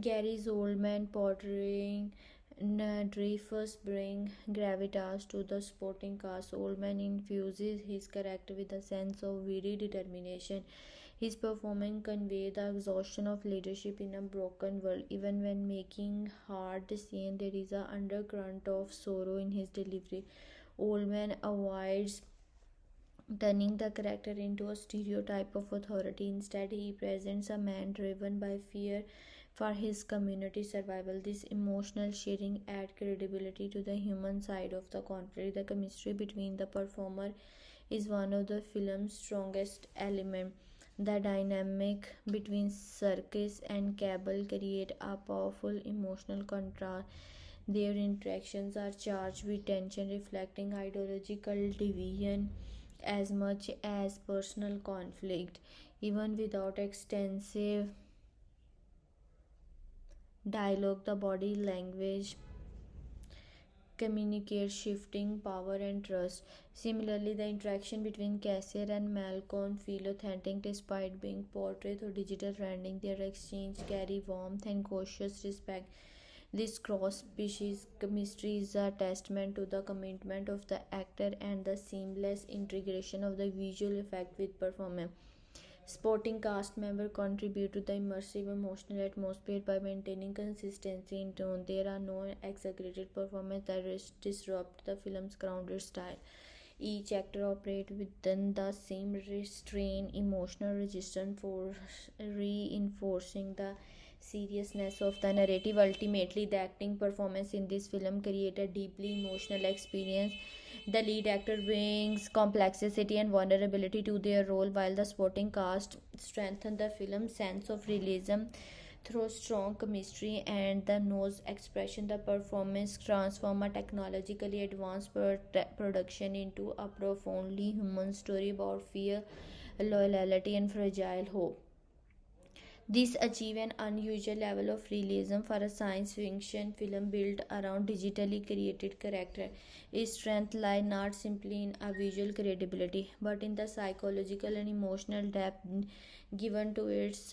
Gary's old man portraying Dreyfus bring gravitas to the supporting cast. Oldman infuses his character with a sense of weary determination. His performance conveys the exhaustion of leadership in a broken world. Even when making hard decisions, there is an undercurrent of sorrow in his delivery. Oldman avoids turning the character into a stereotype of authority. Instead, he presents a man driven by fear for his community survival. This emotional sharing adds credibility to the human side of the conflict. The chemistry between the performer is one of the film's strongest elements. The dynamic between Serkis and Cable create a powerful emotional contrast. Their interactions are charged with tension, reflecting ideological division as much as personal conflict. Even without extensive dialogue, the body language communicates shifting power and trust. Similarly, the interaction between Cassier and Malcolm feel authentic despite being portrayed through digital rendering. Their exchange carry warmth and cautious respect. This cross-species chemistry is a testament to the commitment of the actor and the seamless integration of the visual effect with performance. Supporting cast members contribute to the immersive emotional atmosphere by maintaining consistency in tone. There are no exaggerated performances that disrupt the film's grounded style. Each actor operates within the same restrained emotional resistance for reinforcing the seriousness of the narrative. Ultimately, the acting performance in this film create a deeply emotional experience. The lead actor brings complexity and vulnerability to their role, while the supporting cast strengthen the film's sense of realism through strong chemistry and the nose expression. The performance transform a technologically advanced production into a profoundly human story about fear, loyalty, and fragile hope. This achieved an unusual level of realism for a science fiction film built around digitally created character. Its strength lies not simply in a visual credibility, but in the psychological and emotional depth given to its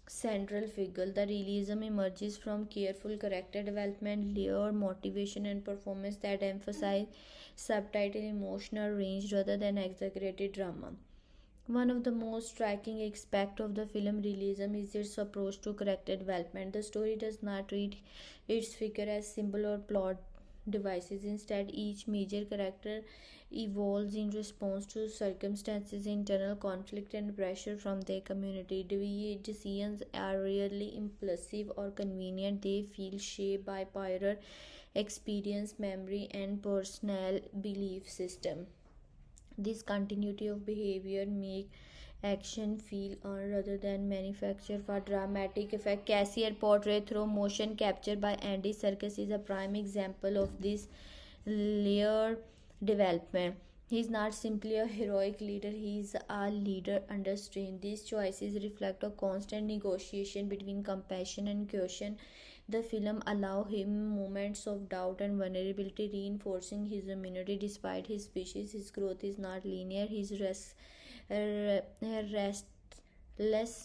central figure. The realism emerges from careful character development, layered motivation, and performance that emphasize subtitle emotional range rather than exaggerated drama. One of the most striking aspects of the film Realism is its approach to character development. The story does not treat its figure as symbol or plot devices. Instead, each major character evolves in response to circumstances, internal conflict, and pressure from their community. The decisions are rarely impulsive or convenient. They feel shaped by prior experience, memory, and personal belief system. This continuity of behavior make action feel earned rather than manufactured for dramatic effect. Cassier, portrayed through motion capture by Andy Serkis, is a prime example of this layered development. He is not simply a heroic leader, he is a leader under strain. These choices reflect a constant negotiation between compassion and caution. The film allows him moments of doubt and vulnerability, reinforcing his humanity despite his species. His growth is not linear. His restless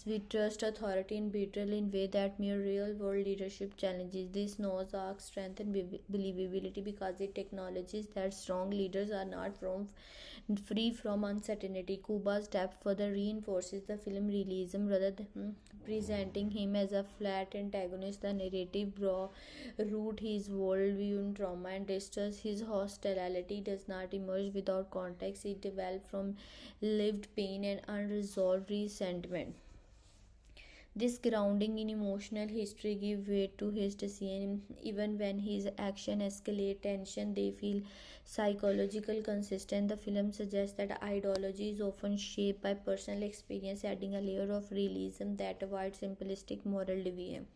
with trust, authority, and betrayal in way that mere real-world leadership challenges. This nose arc strengthens believability because it acknowledges that strong leaders are not from free from uncertainty. Cuba's depth further reinforces the film realism rather than presenting him as a flat antagonist. The narrative root his worldview in trauma and distrust. His hostility does not emerge without context, it develops from lived pain and unresolved resentment. This grounding in emotional history gives weight to his decision. Even when his action escalate tension, they feel psychological consistent. The film suggests that ideology is often shaped by personal experience, adding a layer of realism that avoids simplistic moral division.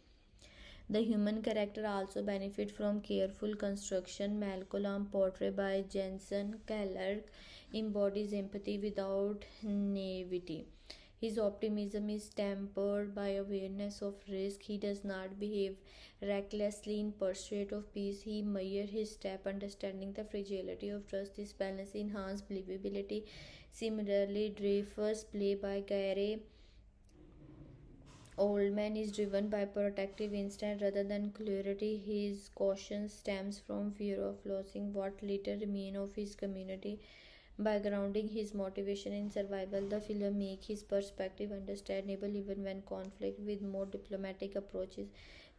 The human character also benefit from careful construction. Malcolm, portrayed by Jensen Clarke, embodies empathy without naivety. His optimism is tempered by awareness of risk. He does not behave recklessly in pursuit of peace. He measures his step, understanding the fragility of trust. This balance enhances believability. Similarly, Dreyfus, played by Gary Oldman, is driven by protective instinct rather than clarity. His caution stems from fear of losing what little remains of his community. By grounding his motivation in survival, the film makes his perspective understandable even when conflict with more diplomatic approaches.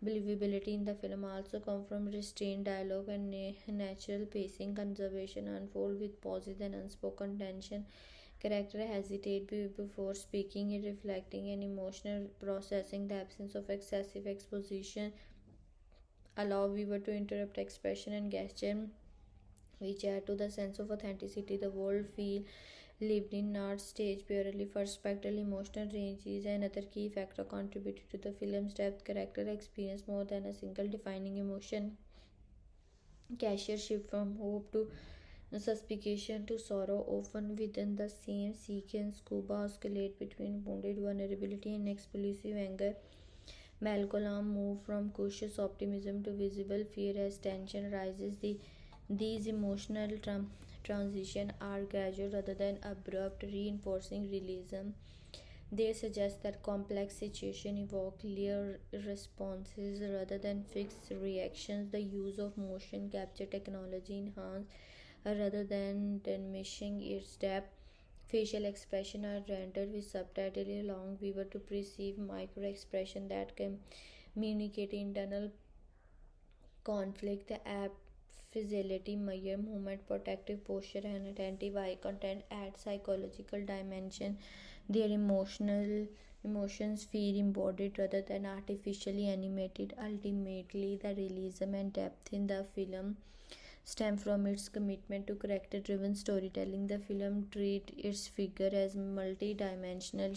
Believability in the film also comes from restrained dialogue and natural pacing. Conversation unfold with pauses and unspoken tension. Character hesitate before speaking, reflecting and emotional processing. The absence of excessive exposition allow viewer to interrupt expression and gesture, which add to the sense of authenticity. The world feel lived in, not staged purely for spectacle. Emotional range is another key factor contributed to the film's depth. Character experience more than a single defining emotion. Cashier shift from hope to suspicion to sorrow, often within the same sequence. Cuba oscillate between wounded vulnerability and explosive anger. Malcolm moved from cautious optimism to visible fear as tension rises. These emotional transitions are gradual rather than abrupt, reinforcing realism. They suggest that complex situations evoke clear responses rather than fixed reactions. The use of motion capture technology enhance rather than diminishing its depth. Facial expressions are rendered with subtitle, allowing viewer to perceive micro expression that can communicate internal conflict. The app fidelity measure movement, protective posture, and attentive eye contact add psychological dimension. Their emotions feel embodied rather than artificially animated. Ultimately, the realism and depth in the film stem from its commitment to character driven storytelling. The film treats its figure as multi-dimensional,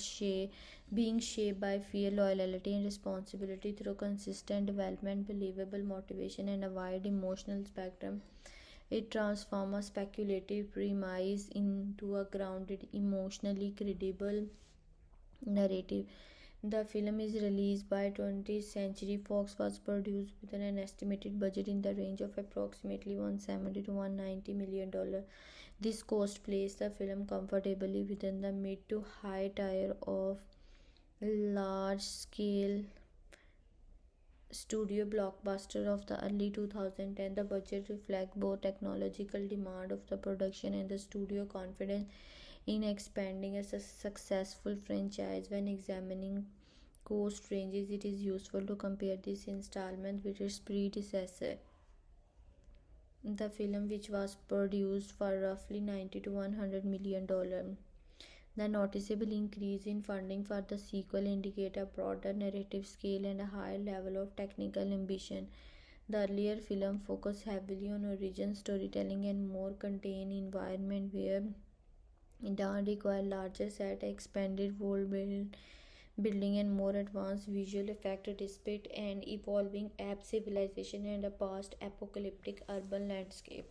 being shaped by fear, loyalty, and responsibility through consistent development, believable motivation, and a wide emotional spectrum. It transforms a speculative premise into a grounded, emotionally credible narrative. The film is released by 20th Century Fox, was produced with an estimated budget in the range of approximately 170 to 190 million dollars. This cost placed the film comfortably within the mid to high tier of large scale studio blockbuster of the early 2010. The budget reflects both technological demand of the production and the studio confidence in expanding a successful franchise. When examining cost ranges, it is useful to compare this installment with its predecessor, the film, which was produced for roughly 90 to 100 million dollars. The noticeable increase in funding for the sequel indicate a broader narrative scale and a higher level of technical ambition. The earlier film focused heavily on origin storytelling and more contained environment, where Dawn required larger set, expanded building, and more advanced visual effects despite an evolving ape civilization and a post-apocalyptic urban landscape.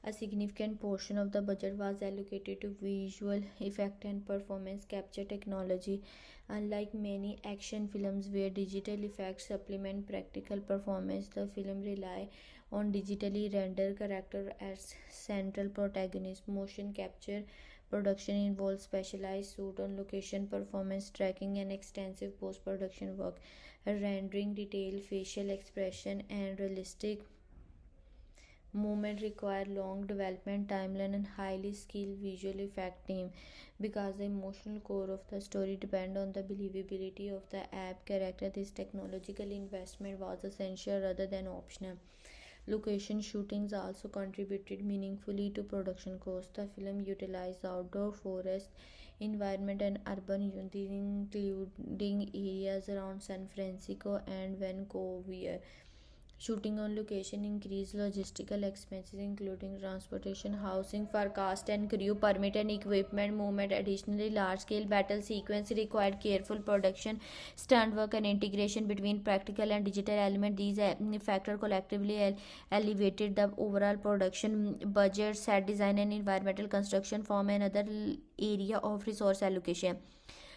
A significant portion of the budget was allocated to visual effect and performance capture technology. Unlike many action films where digital effects supplement practical performance, the film relies on digitally rendered characters as central protagonists. Motion capture production involves specialized suit on location performance tracking and extensive post production work, rendering detailed facial expression and realistic movement require long development timeline and highly skilled visual effect team because the emotional core of the story depend on the believability of the app character. This technological investment was essential rather than optional. Location shootings also contributed meaningfully to production costs. The film utilized outdoor forest environment and urban unity, including areas around San Francisco and Vancouver. Shooting on location increased logistical expenses, including transportation, housing for cast and crew, permit and equipment movement. Additionally, large-scale battle sequence required careful production, stunt work, and integration between practical and digital elements. These factors collectively elevated the overall production budget. Set design and environmental construction form another area of resource allocation.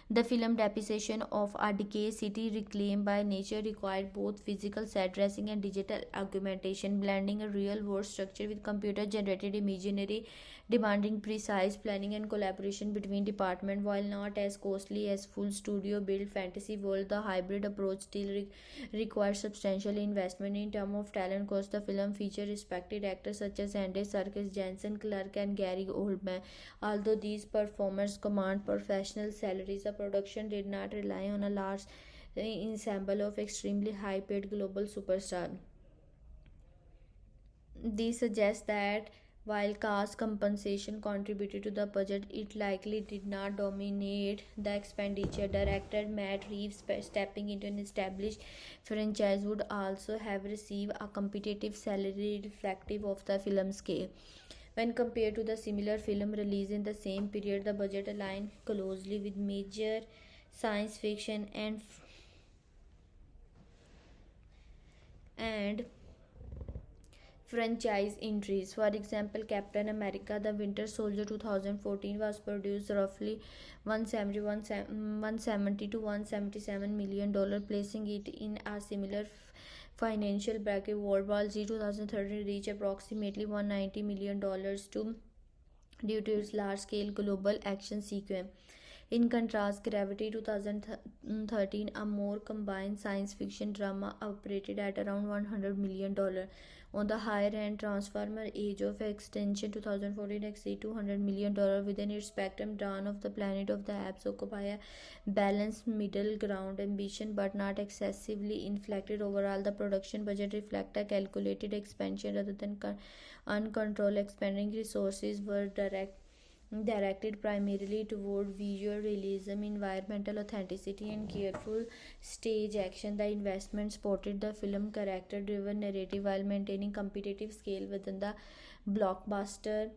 The film depiction of a decayed city reclaimed by nature required both physical set dressing and digital augmentation, blending a real world structure with computer generated imagery, demanding precise planning and collaboration between departments. While not as costly as full studio built fantasy world, the hybrid approach still requires substantial investment in terms of talent cost. The film featured respected actors such as Serkis, Jensen Clarke, and Gary Oldman. Although these performers command professional salaries, the production did not rely on a large ensemble of extremely high paid global superstars. This suggests that while cast compensation contributed to the budget, it likely did not dominate the expenditure. Director Matt Reeves, stepping into an established franchise, would also have received a competitive salary reflective of the film's scale. When compared to the similar film released in the same period, the budget aligned closely with major science fiction and franchise entries. For example, Captain America The Winter Soldier 2014 was produced roughly 170 to 177 million dollar, placing it in a similar financial bracket. World War Z 2013 reached approximately 190 million dollars to due to its large scale global action sequence. In contrast, Gravity 2013, a more combined science fiction drama, operated at around $100 million. On the higher end, Transformer Age of Extinction 2014 exceeded $200 million within its spectrum. Dawn of the Planet of the Apes occupy a balanced middle ground, ambition but not excessively inflected. Overall, the production budget reflects a calculated expansion rather than uncontrolled expanding. Resources were directed primarily toward visual realism, environmental authenticity, and careful stage action. The investment supported the film's character-driven narrative while maintaining competitive scale within the blockbuster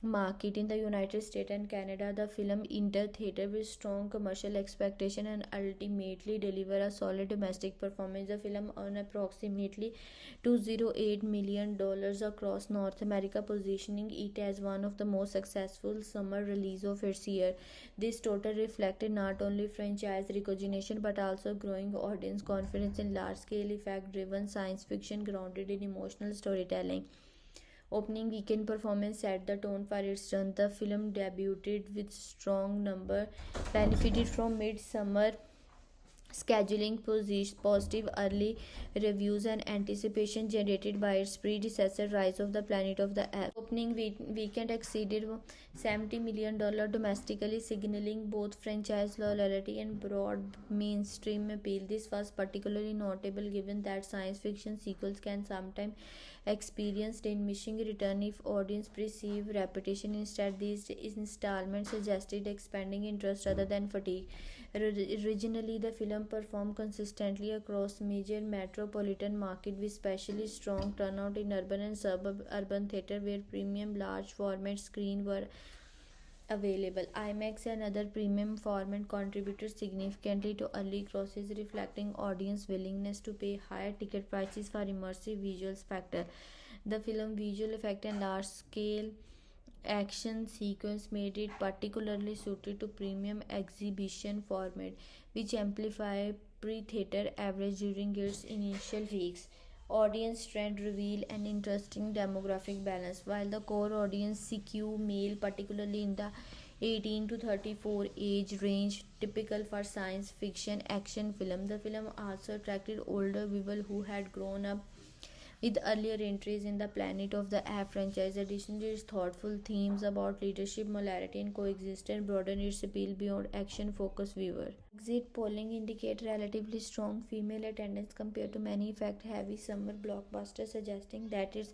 market. In the United States and Canada, the film entered theater with strong commercial expectation and ultimately delivered a solid domestic performance. The film earned approximately $208 million across North America, positioning it as one of the most successful summer releases of its year. This total reflected not only franchise recognition but also growing audience confidence in large-scale effect-driven science fiction grounded in emotional storytelling. Opening weekend performance set the tone for its run. The film debuted with strong number, benefited from mid-summer scheduling, positive early reviews, and anticipation generated by its predecessor, Rise of the Planet of the Apes. Opening weekend exceeded $70 million domestically, signaling both franchise loyalty and broad mainstream appeal. This was particularly notable given that science fiction sequels can sometimes experience diminishing return if audience perceive repetition. Instead, these installments suggested expanding interest rather than fatigue. Originally, the film performed consistently across major metropolitan markets with especially strong turnout in urban and suburban theater where premium large format screens were available. IMAX and other premium format contributed significantly to early crosses, reflecting audience willingness to pay higher ticket prices for immersive visual spectacle. The film visual effect and large scale action sequence made it particularly suited to premium exhibition format, which amplified pre-theater average during its initial weeks. Audience trend reveal an interesting demographic balance. While the core audience skew male, particularly in the 18 to 34 age range, typical for science fiction action film, the film also attracted older people who had grown up with earlier entries in the Planet of the Apes franchise. Additionally, its thoughtful themes about leadership, morality, and coexistence broaden its appeal beyond action-focused viewer. Exit polling indicate relatively strong female attendance compared to many fact-heavy summer blockbusters, suggesting that its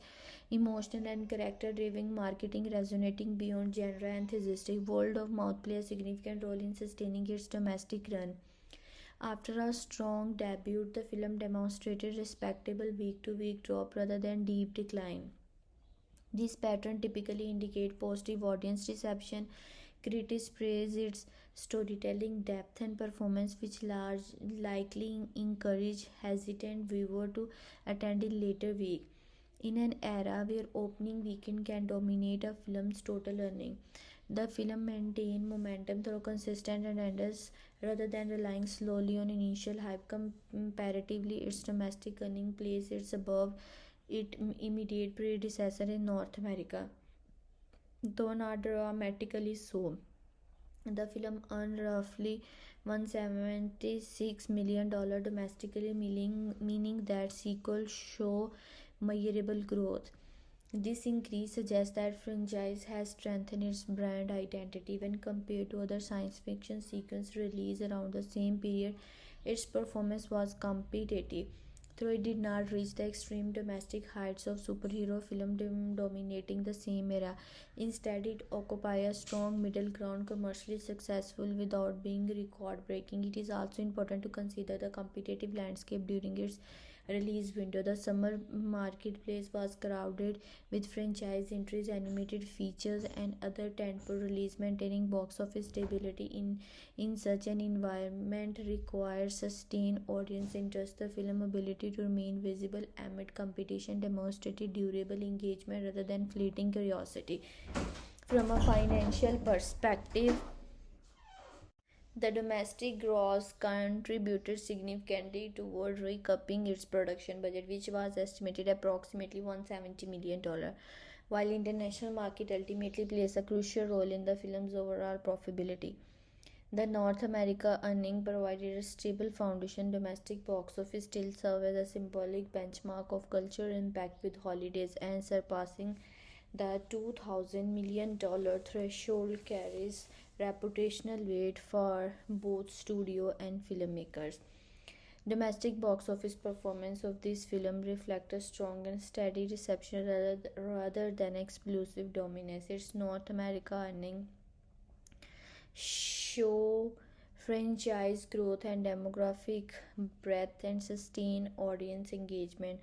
emotional and character-driven marketing resonating beyond genre enthusiastic. Word of mouth play a significant role in sustaining its domestic run. After a strong debut, the film demonstrated respectable week-to-week drop rather than deep decline. This pattern typically indicates positive audience reception. Critics praise its storytelling depth and performance, which likely encourage hesitant viewer to attend in later week. In an era where opening weekend can dominate a film's total earning, the film maintained momentum through consistent attendance rather than relying solely on initial hype. Comparatively, its domestic earning places it above its immediate predecessor in North America, though not dramatically so. The film earned roughly $176 million domestically, meaning that sequels show measurable growth. This increase suggests that franchise has strengthened its brand identity when compared to other science fiction sequels released around the same period. Its performance was competitive, though it did not reach the extreme domestic heights of superhero film dominating the same era. Instead, it occupied a strong middle ground, commercially successful without being record breaking. It is also important to consider the competitive landscape during its release window. The summer marketplace was crowded with franchise entries, animated features, and other tentpole releases. Maintaining box office stability in such an environment requires sustained audience interest. The film's ability to remain visible amid competition demonstrated durable engagement rather than fleeting curiosity. From a financial perspective, the domestic gross contributed significantly toward recouping its production budget, which was estimated at approximately $170 million, while international market ultimately plays a crucial role in the film's overall profitability. The North America earning provided a stable foundation. Domestic box office still serves as a symbolic benchmark of cultural impact, with holidays and surpassing the $2,000 million threshold carries reputational weight for both studio and filmmakers. Domestic box office performance of this film reflect a strong and steady reception rather than explosive dominance. Its North America earning show franchise growth and demographic breadth and sustained audience engagement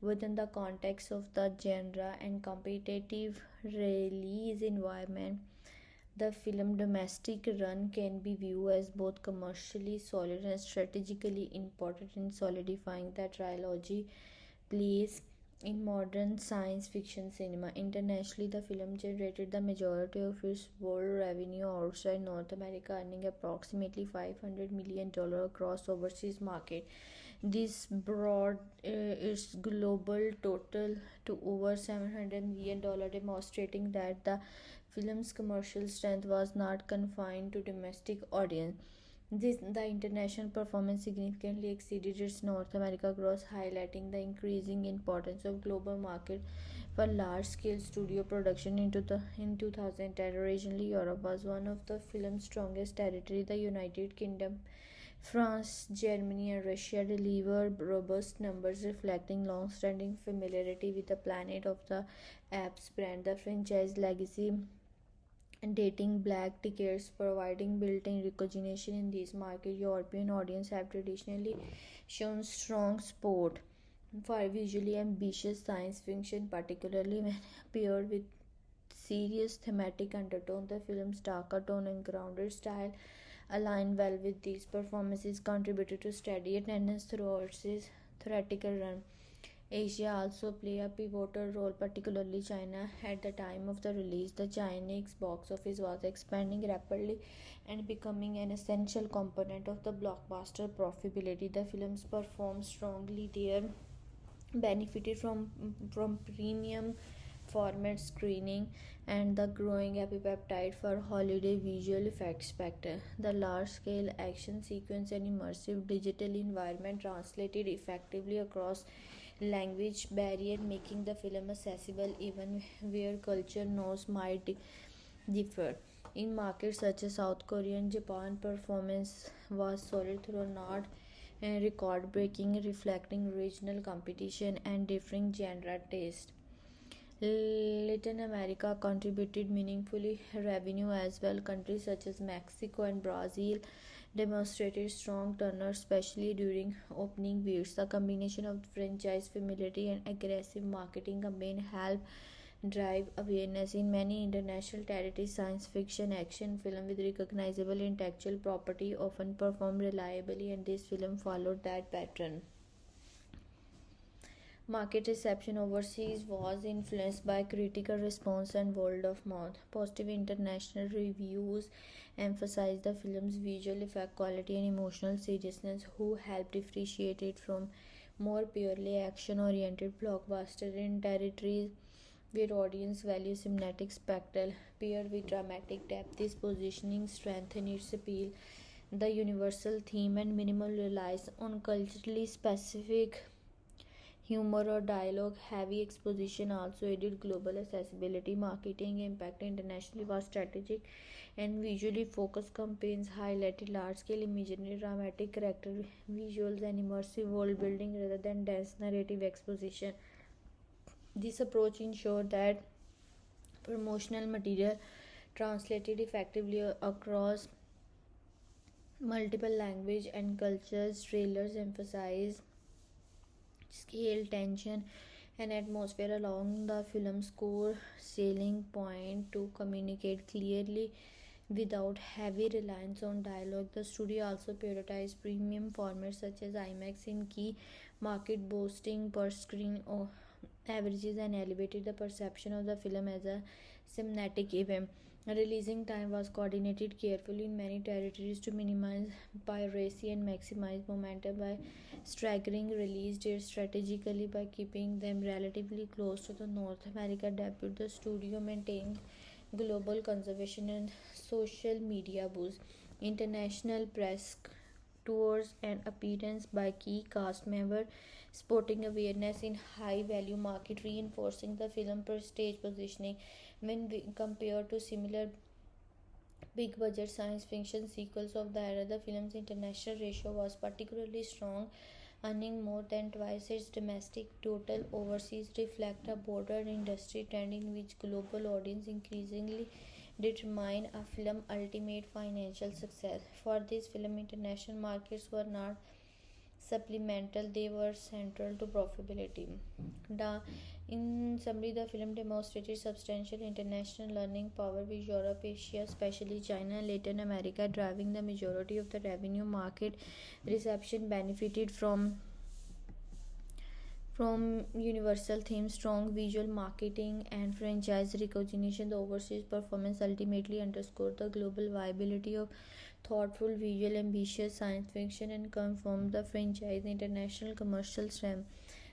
within the context of the genre and competitive release environment. The film domestic run can be viewed as both commercially solid and strategically important in solidifying the trilogy place in modern science fiction cinema. Internationally, the film generated the majority of its world revenue outside North America, earning approximately $500 million across overseas market. This brought its global total to over $700 million, demonstrating that the film's commercial strength was not confined to domestic audience. The international performance significantly exceeded its North America gross, highlighting the increasing importance of global market for large-scale studio production. In 2010, originally Europe was one of the film's strongest territories. The United Kingdom, France, Germany, and Russia delivered robust numbers, reflecting long-standing familiarity with the Planet of the Apes brand. The franchise legacy dating black tickets providing built-in recognition in these markets. European audiences have traditionally shown strong support for visually ambitious science fiction, particularly when paired with serious thematic undertone. The film's darker tone and grounded style align well with these performances, contributed to steady attendance throughout its theatrical run. Asia also played a pivotal role, particularly China. At the time of the release, the Chinese box office was expanding rapidly and becoming an essential component of the blockbuster profitability. The films performed strongly there, benefited from premium format screening and the growing appetite for holiday visual effects spectacle. The large-scale action sequence and immersive digital environment translated effectively across language barrier, making the film accessible even where culture norms might differ. In markets such as South Korea and Japan, performance was solid through not record breaking, reflecting regional competition and differing genre taste. Latin America contributed meaningfully revenue as well. Countries such as Mexico and Brazil demonstrated strong turnout, especially during opening weeks. The combination of franchise familiarity and aggressive marketing campaign helped drive awareness in many international territories. Science fiction action film with recognizable intellectual property often perform reliably, and this film followed that pattern. Market reception overseas was influenced by critical response and word of mouth. Positive international reviews emphasized the film's visual effect quality and emotional seriousness, who helped differentiate it from more purely action oriented blockbuster in territories where audience value cinematic spectacle paired with dramatic depth. This positioning strengthened its appeal. The universal theme and minimal relies on culturally specific humor or dialogue heavy exposition also aided global accessibility. Marketing impact internationally was strategic and visually focused campaigns highlighted large scale imagery, dramatic character visuals, and immersive world building rather than dense narrative exposition. This approach ensured that promotional material translated effectively across multiple language and cultures. Trailers emphasize scale, tension, and atmosphere along the film's core selling point to communicate clearly without heavy reliance on dialogue. The studio also prioritized premium formats such as IMAX in key market, boosting per screen averages and elevated the perception of the film as a cinematic event. Releasing time was coordinated carefully in many territories to minimize piracy and maximize momentum by staggering release dates strategically by keeping them relatively close to the North America debut. The studio maintained global conservation and social media boost. International press tours and appearance by key cast members, sporting awareness in high value market, reinforcing the film prestige positioning when compared to similar big budget science fiction sequels of the era. The film's international ratio was particularly strong, earning more than twice its domestic total. Overseas reflect a broader industry trend in which global audience increasingly determine a film ultimate financial success. For this film, international markets were not supplemental, they were central to profitability. In summary, the film demonstrated substantial international earning power with Europe, Asia, especially China and Latin America, driving the majority of the revenue. Market reception benefited from universal themes, strong visual marketing, and franchise recognition. The overseas performance ultimately underscored the global viability of thoughtful, visual, ambitious science fiction and confirmed the franchise international commercial strength.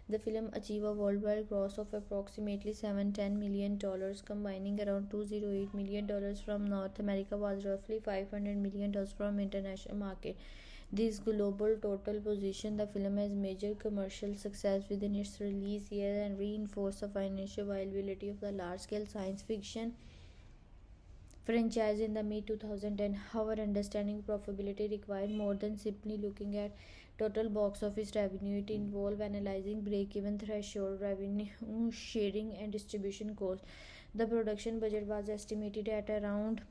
The film achieved a worldwide gross of approximately $710 million, combining around $208 million from North America was roughly $500 million from international market. This global total position the film as major commercial success within its release year and reinforced the financial viability of the large-scale science fiction franchise in the mid 2010. Our understanding of profitability required more than simply looking at total box office revenue. It involved analyzing break-even threshold, revenue sharing, and distribution costs. The production budget was estimated at around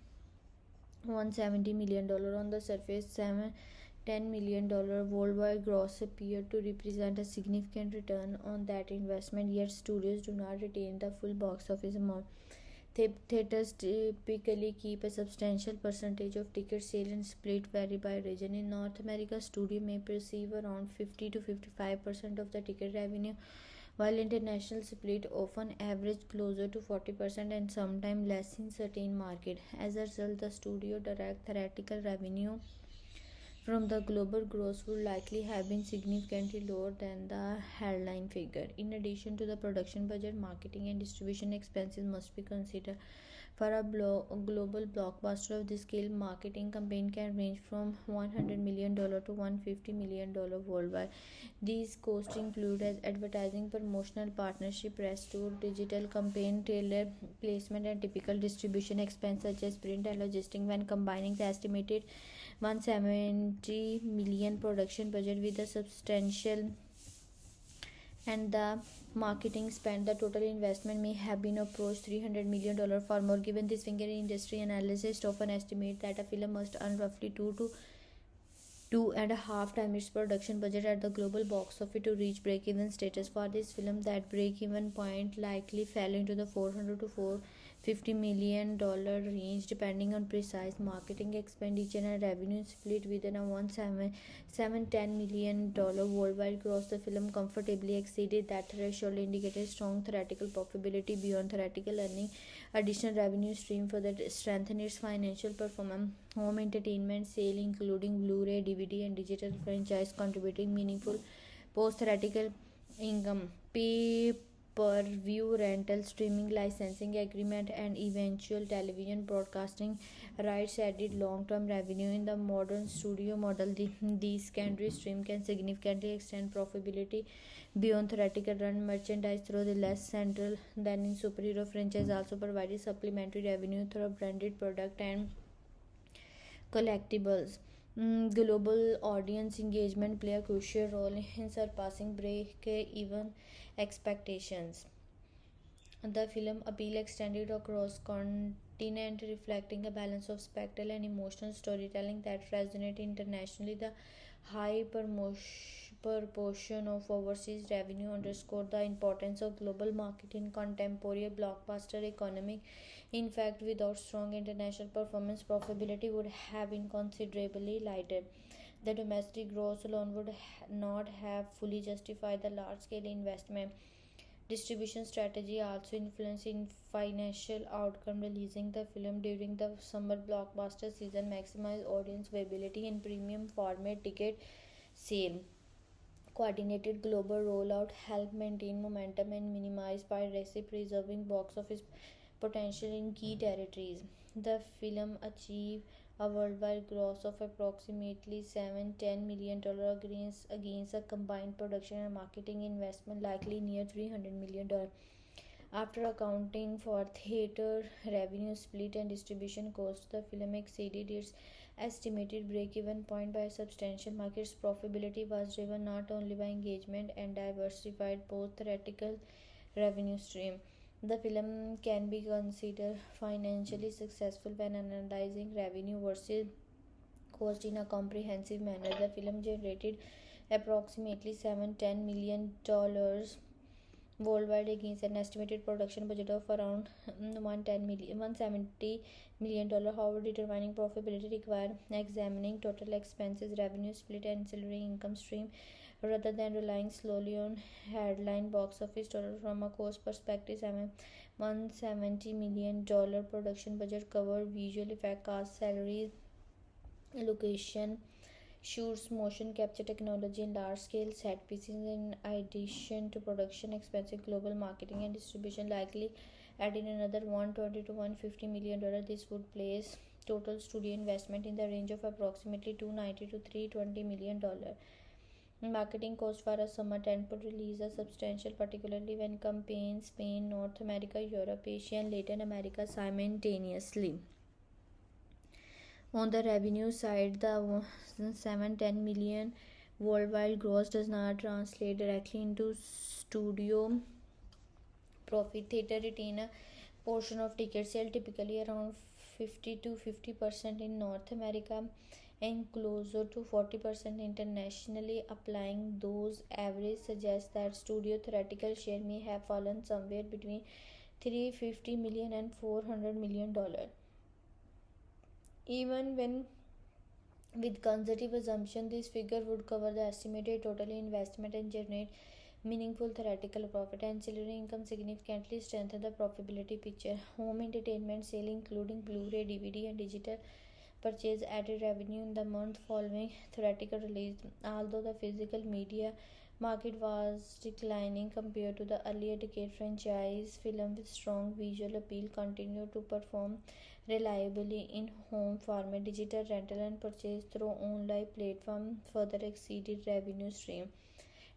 $170 million. On the surface, $710 million worldwide gross appeared to represent a significant return on that investment, yet studios do not retain the full box office amount. Theaters typically keep a substantial percentage of ticket sales and split vary by region. In North America, studio may receive around 50 to 55% of the ticket revenue, while international split often average closer to 40% and sometimes less in certain markets. As a result, the studio direct theatrical revenue from the global gross would likely have been significantly lower than the headline figure. In addition to the production budget, marketing and distribution expenses must be considered. For a global blockbuster of this scale, marketing campaign can range from $100 million to $150 million worldwide. These costs include as advertising, promotional partnership, press tour, digital campaign, trailer placement, and typical distribution expense such as print and logistic. When combining the estimated 170 million production budget with a substantial and the marketing spend, the total investment may have been approached $300 million for more. Given this figure, industry analysts often estimate that a film must earn roughly 2 to 2.5 times its production budget at the global box office to reach break-even status. For this film, that break-even point likely fell into the $400 to $450 million range, depending on precise marketing expenditure and revenue split within a $710 million worldwide gross. The film comfortably exceeded that threshold, indicated strong theoretical profitability beyond theoretical earning. Additional revenue stream further strengthened its financial performance. Home entertainment sale, including Blu-ray, DVD, and digital franchise, contributing meaningful post-theoretical income. Pay-per-view rental, streaming licensing agreement, and eventual television broadcasting rights added long-term revenue. In the modern studio model, the secondary stream can significantly extend profitability beyond theoretical run. Merchandise, through the less central than in superhero franchise, also provided supplementary revenue through branded product and collectibles. Global audience engagement play a crucial role in surpassing break-even expectations. The film appeal extended across continent, reflecting a balance of spectacle and emotional storytelling that resonated internationally. The high proportion of overseas revenue underscored the importance of global market in contemporary blockbuster economic. In fact, without strong international performance, profitability would have been considerably lighter. The domestic gross alone would not have fully justified the large-scale investment. Distribution strategy also influenced in financial outcome. Releasing the film during the summer blockbuster season maximized audience viability in premium format ticket sale. Coordinated global rollout helped maintain momentum and minimize piracy, preserving box office potential in key territories. The film achieved a worldwide gross of approximately $710 million against a combined production and marketing investment likely near $300 million. After accounting for theater revenue split and distribution costs, the film exceeded its estimated break-even point by a substantial mark. Its profitability was driven not only by engagement and diversified post-theatrical revenue stream. The film can be considered financially successful when analyzing revenue versus cost in a comprehensive manner. The film generated approximately $710 million worldwide against an estimated production budget of around 170 million dollar. However, determining profitability require examining total expenses, revenue split, and ancillary income stream rather than relying solely on headline box office total. From a cost perspective, $170 million production budget covered visual effect, cast, salaries, location shoots, motion capture technology, and large-scale set pieces. In addition to production expenses, global marketing and distribution likely added another $120 to $150 million. This would place total studio investment in the range of approximately $290 to $320 million. Marketing costs for a summer tentpole release are substantial, particularly when campaigns Spain, North America, Europe, Asia, and Latin America simultaneously. On the revenue side, the 710 million worldwide gross does not translate directly into studio profit. Theater retain a portion of ticket sale, typically around 50 to 50% in North America and closer to 40% internationally. Applying those averages suggests that studio theoretical share may have fallen somewhere between 350 million and $400 million. Even when with conservative assumption, this figure would cover the estimated total investment and generate meaningful theoretical profit. Ancillary income significantly strengthen the profitability picture. Home entertainment sale, including Blu-ray, DVD, and digital purchase, added revenue in the month following theoretical release. Although the physical media market was declining compared to the earlier decade. Franchise film with strong visual appeal continued to perform reliably in home format. Digital rental and purchase through online platform further exceeded revenue stream.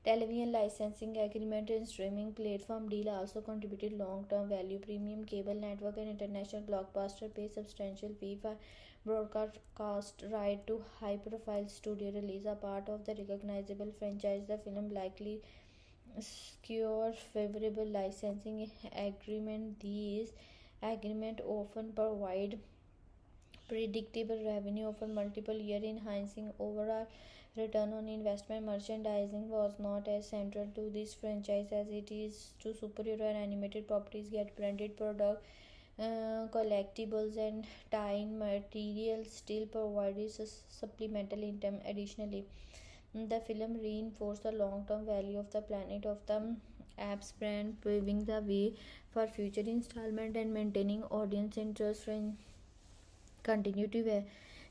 Television licensing agreement and streaming platform deal also contributed long-term value. Premium cable network and international blockbuster pay substantial fee for broadcast right to high-profile studio release. A part of the recognizable franchise, the film likely secure favorable licensing agreement. These agreement often provide predictable revenue over multiple years, enhancing overall return on investment. Merchandising was not as central to this franchise as it is to superhero and animated properties. Get branded product, collectibles, and tie-in materials still provided supplemental income. Additionally, the film reinforced the long-term value of the Planet of the Apes brand, paving the way for future installment and maintaining audience interest. Continue to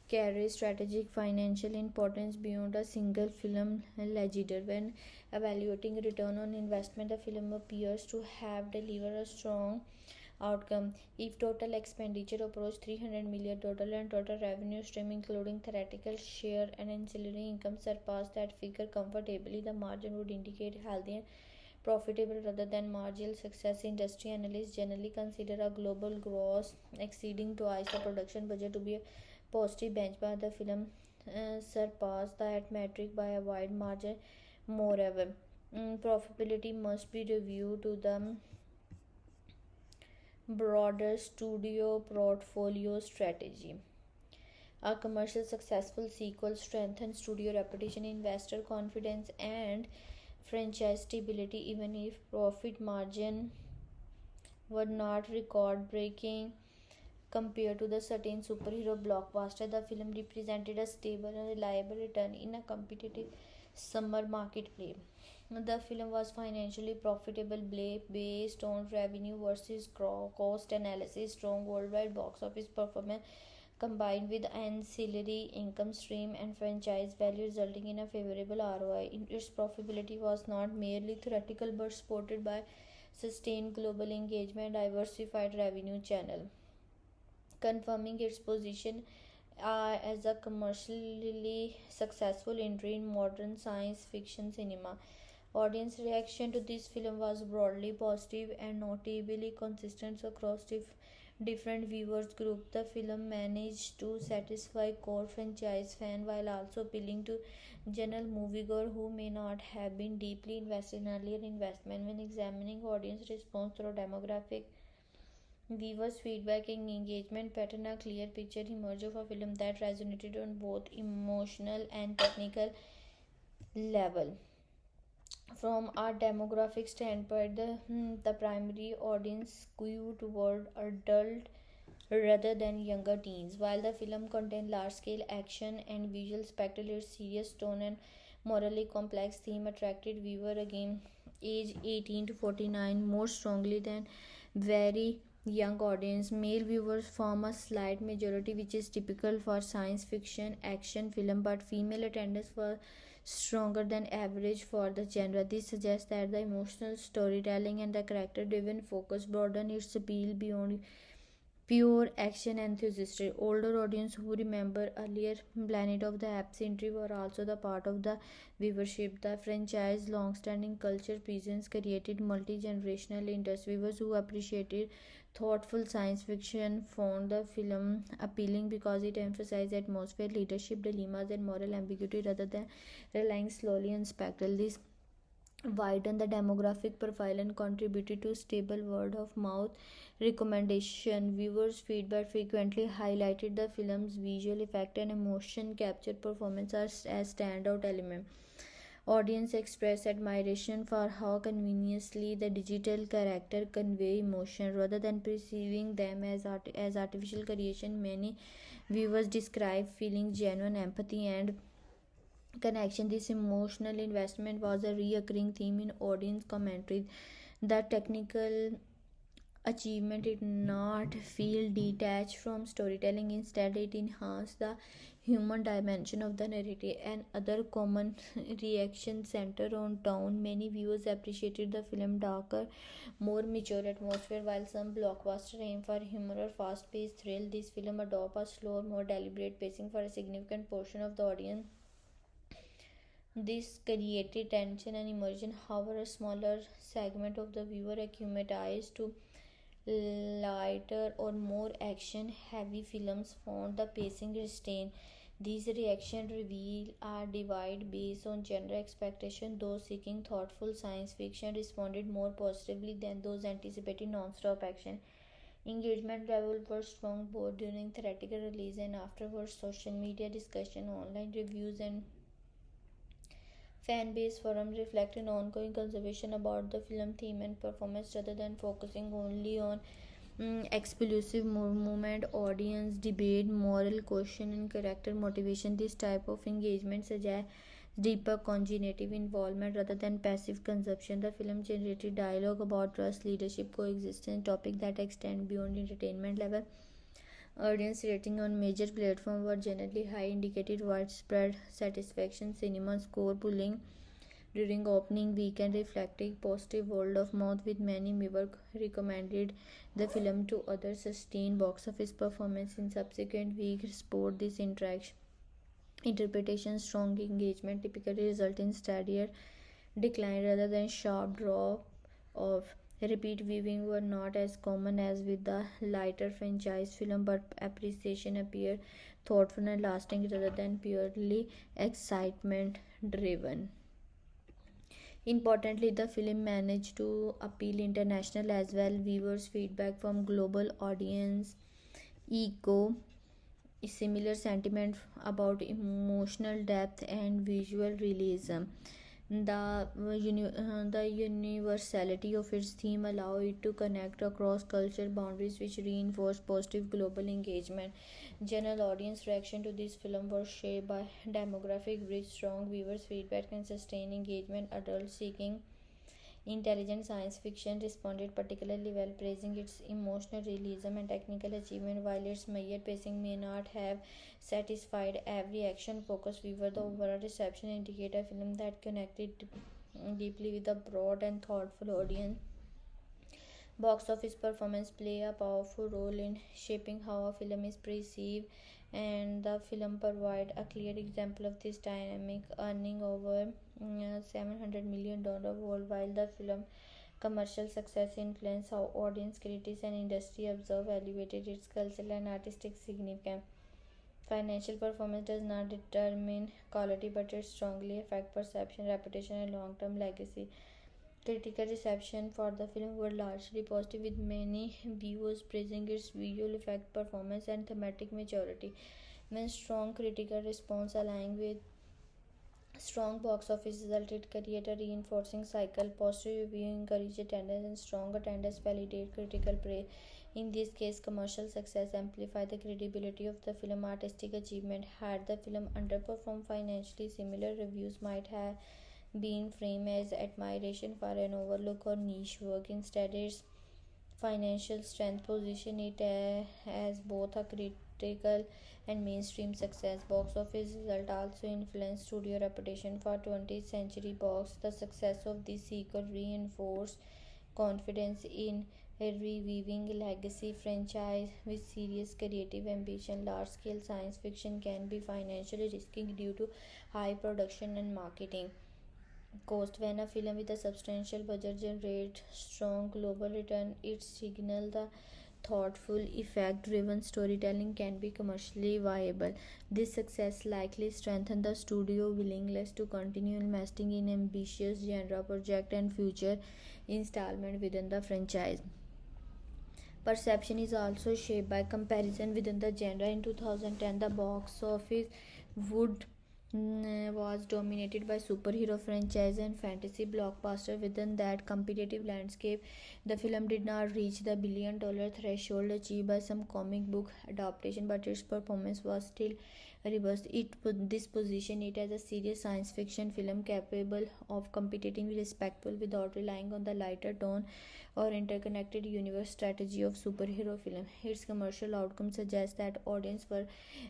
carry strategic financial importance beyond a single film ledger. When evaluating return on investment, the film appears to have delivered a strong outcome. If total expenditure approach 300 million total and total revenue stream including theoretical share and ancillary income surpass that figure comfortably, the margin would indicate healthy and profitable rather than marginal success. Industry analysts generally consider a global gross exceeding twice the production budget to be a positive benchmark. The film surpassed that metric by a wide margin. Moreover, profitability must be reviewed to the broader studio portfolio strategy. A commercial successful sequel strengthens studio reputation, investor confidence, and franchise stability. Even if profit margin were not record breaking compared to the certain superhero blockbuster, the film represented a stable and reliable return in a competitive summer marketplace. The film was financially profitable based on revenue versus cost analysis. Strong worldwide box office performance combined with ancillary income stream and franchise value resulting in a favorable ROI. Its profitability was not merely theoretical but supported by sustained global engagement, diversified revenue channel, confirming its position as a commercially successful entry in modern science fiction cinema. Audience reaction to this film was broadly positive and notably consistent across different viewers group. The film managed to satisfy core franchise fan while also appealing to general moviegoer who may not have been deeply invested in earlier investment. When examining audience response through demographic, viewers' feedback, and engagement pattern, a clear picture emerged of a film that resonated on both emotional and technical level. From a demographic standpoint, the primary audience skewed toward adult rather than younger teens. While the film contained large-scale action and visual spectacle, its serious tone and morally complex theme attracted viewers again age 18 to 49 more strongly than very young audience. Male viewers form a slight majority, which is typical for science fiction action film, but female attendance was stronger than average for the genre. This suggests that the emotional storytelling and the character driven focus broaden its appeal beyond pure action enthusiasts. Older audience who remember earlier Planet of the Apes entry were also the part of the viewership. The franchise long-standing culture presence created multi-generational interest. Viewers who appreciated thoughtful science fiction found the film appealing because it emphasized atmosphere, leadership, dilemmas, and moral ambiguity rather than relying solely on spectacle. This widened the demographic profile and contributed to stable word of mouth recommendation. Viewers' feedback frequently highlighted the film's visual effect and emotion capture performance as standout element. Audience expressed admiration for how conveniently the digital character convey emotion rather than perceiving them as artificial creation. Many viewers describe feeling genuine empathy and connection. This emotional investment was a recurring theme in audience commentary. The technical achievement did not feel detached from storytelling. Instead, it enhanced the human dimension of the narrative. And other common reaction center on tone. Many viewers appreciated the film darker, more mature atmosphere, while some blockbusters aim for humor or fast-paced thrill. This film adopts a slower, more deliberate pacing for a significant portion of the audience. This created tension and immersion. However, a smaller segment of the viewer acclimatized to lighter or more action heavy films found the pacing restrained. These reactions reveal a divide based on genre expectation. Those seeking thoughtful science fiction responded more positively than those anticipating non-stop action. Engagement levels were strong both during theatrical release and afterwards. Social media discussion, online reviews, and fan base forum reflect an ongoing conversation about the film theme and performance rather than focusing only on explosive movement. Audience debate moral question and character motivation. This type of engagement suggests deeper cognitive involvement rather than passive consumption. The film generated dialogue about trust, leadership, coexistence, topic that extend beyond entertainment level. Audience rating on major platforms were generally high, indicated widespread satisfaction. Cinema score pulling during opening weekend reflecting positive word of mouth, with many viewers recommended the film to others. Sustained box office performance in subsequent weeks support this interaction. Interpretation strong engagement typically result in steadier decline rather than sharp drop off. Repeat viewing were not as common as with the lighter franchise film, but appreciation appeared thoughtful and lasting rather than purely excitement driven. Importantly, the film managed to appeal international as well. Viewers' feedback from global audience echo similar sentiment about emotional depth and visual realism. The universality of its theme allow it to connect across cultural boundaries, which reinforce positive global engagement. General audience reaction to this film was shaped by demographic bridge, strong viewers feedback, and sustained engagement. Adults seeking intelligent science fiction responded particularly well, praising its emotional realism and technical achievement. While its measured pacing may not have satisfied every action-focused viewer, the overall reception indicated a film that connected deeply with a broad and thoughtful audience. Box office performance play a powerful role in shaping how a film is perceived, and the film provide a clear example of this dynamic, earning over $700 million worldwide. The film commercial success influenced how audience, critics, and industry observe, elevated its cultural and artistic significance. Financial performance does not determine quality, but it strongly affects perception, reputation, and long-term legacy. Critical reception for the film were largely positive, with many viewers praising its visual effect, performance, and thematic maturity. When strong critical response aligned with strong box office result, it create a reinforcing cycle. Positive review encourage attendance, and strong attendance validate critical praise. In this case, commercial success amplify the credibility of the film. Artistic achievement, had the film underperformed financially, similar reviews might have been framed as admiration for an overlook or niche work. Instead, its financial strength position it as both a critical and mainstream success. Box office result also influenced studio reputation for 20th Century Box. The success of this sequel reinforced confidence in a reviving legacy franchise with serious creative ambition. Large scale science fiction can be financially risky due to high production and marketing cost. When a film with a substantial budget generates strong global return, it signals the thoughtful, effect driven storytelling can be commercially viable. This success likely strengthened the studio willingness to continue investing in ambitious genre project and future installment within the franchise. Perception is also shaped by comparison within the genre. In 2010, the box office would was dominated by superhero franchise and fantasy blockbuster. Within that competitive landscape, the film did not reach the $1 billion threshold achieved by some comic book adaptation, but its performance was still reversed. This position it as a serious science fiction film capable of competing with respectful without relying on the lighter tone or interconnected universe strategy of superhero film. Its commercial outcome suggests that audience were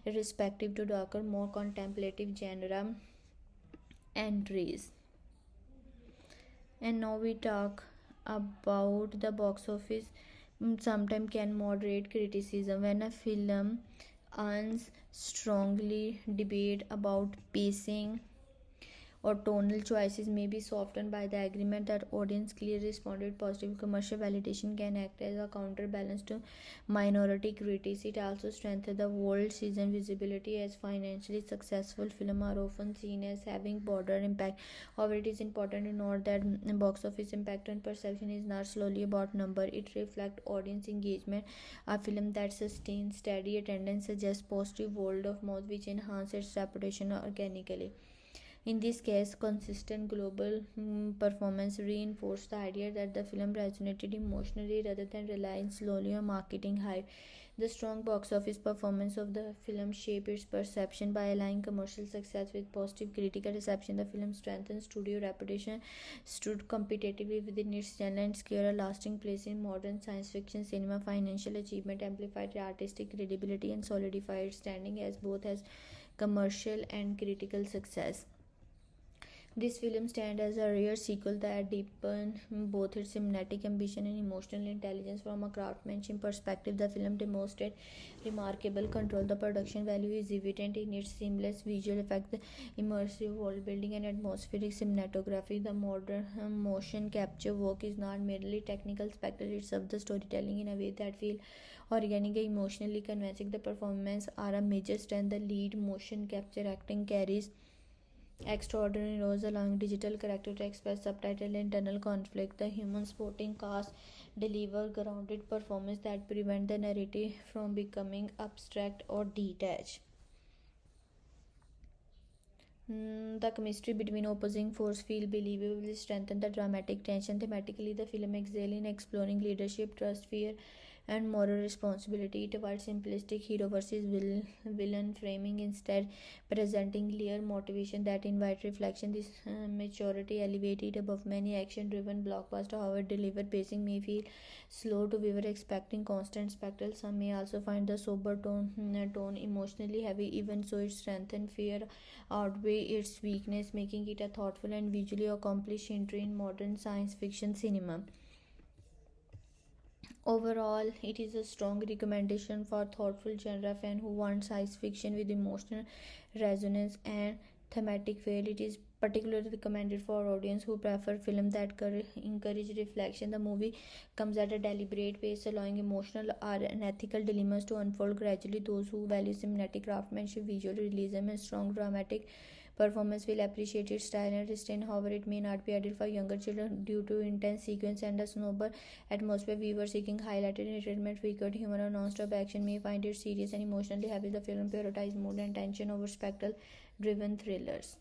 respective to darker, more contemplative genre entries. And now we talk about the box office. Sometimes can moderate criticism when a film earns strongly debate about pacing or tonal choices may be softened by the agreement that audience clearly responded positive. Commercial validation can act as a counterbalance to minority critics. It also strengthens the world season visibility, as financially successful films are often seen as having broader impact. However, it is important to note that box office impact on perception is not solely about number. It reflects audience engagement. A film that sustains steady attendance suggests positive word of mouth, which enhances its reputation organically. In this case, consistent global performance reinforced the idea that the film resonated emotionally rather than relying solely on marketing hype. The strong box office performance of the film shaped its perception by aligning commercial success with positive critical reception. The film strengthened studio reputation, stood competitively within its genre, and secured a lasting place in modern science fiction cinema. Financial achievement amplified artistic credibility and solidified its standing as both as commercial and critical success. This film stands as a rare sequel that deepened both its cinematic ambition and emotional intelligence. From a craftsmanship perspective, the film demonstrated remarkable control. The production value is evident in its seamless visual effects, immersive world building, and atmospheric cinematography. The modern motion capture work is not merely technical spectacle; it serves the storytelling in a way that feels organic and emotionally convincing. The performances are a major strength. The lead motion capture acting carries extraordinary roles, allowing digital character to express subtitle internal conflict. The human supporting cast deliver grounded performance that prevent the narrative from becoming abstract or detached. The chemistry between opposing forces feel believable, strengthen the dramatic tension. Thematically, the film excels in exploring leadership, trust, fear, and moral responsibility. It avoids simplistic hero versus villain framing, instead presenting clear motivation that invite reflection. This maturity elevated above many action-driven blockbuster. However, delivered pacing may feel slow to viewer expecting constant spectacle. Some may also find the sober tone emotionally heavy. Even so, its strength and fear outweigh its weakness, making it a thoughtful and visually accomplished entry in modern science fiction cinema. Overall, it is a strong recommendation for thoughtful genre fan who want science fiction with emotional resonance and thematic feel. It is particularly recommended for audience who prefer films that encourage reflection. The movie comes at a deliberate pace, allowing emotional and ethical dilemmas to unfold gradually. Those who value cinematic craftsmanship, visual realism, and strong dramatic performance will appreciate its style and restraint. However, it may not be ideal for younger children due to intense sequence and a somber atmosphere. Viewers seeking highlighted entertainment, frequent humor, or non-stop action may find it serious and emotionally heavy. The film prioritizes mood and tension over spectacle-driven thrillers.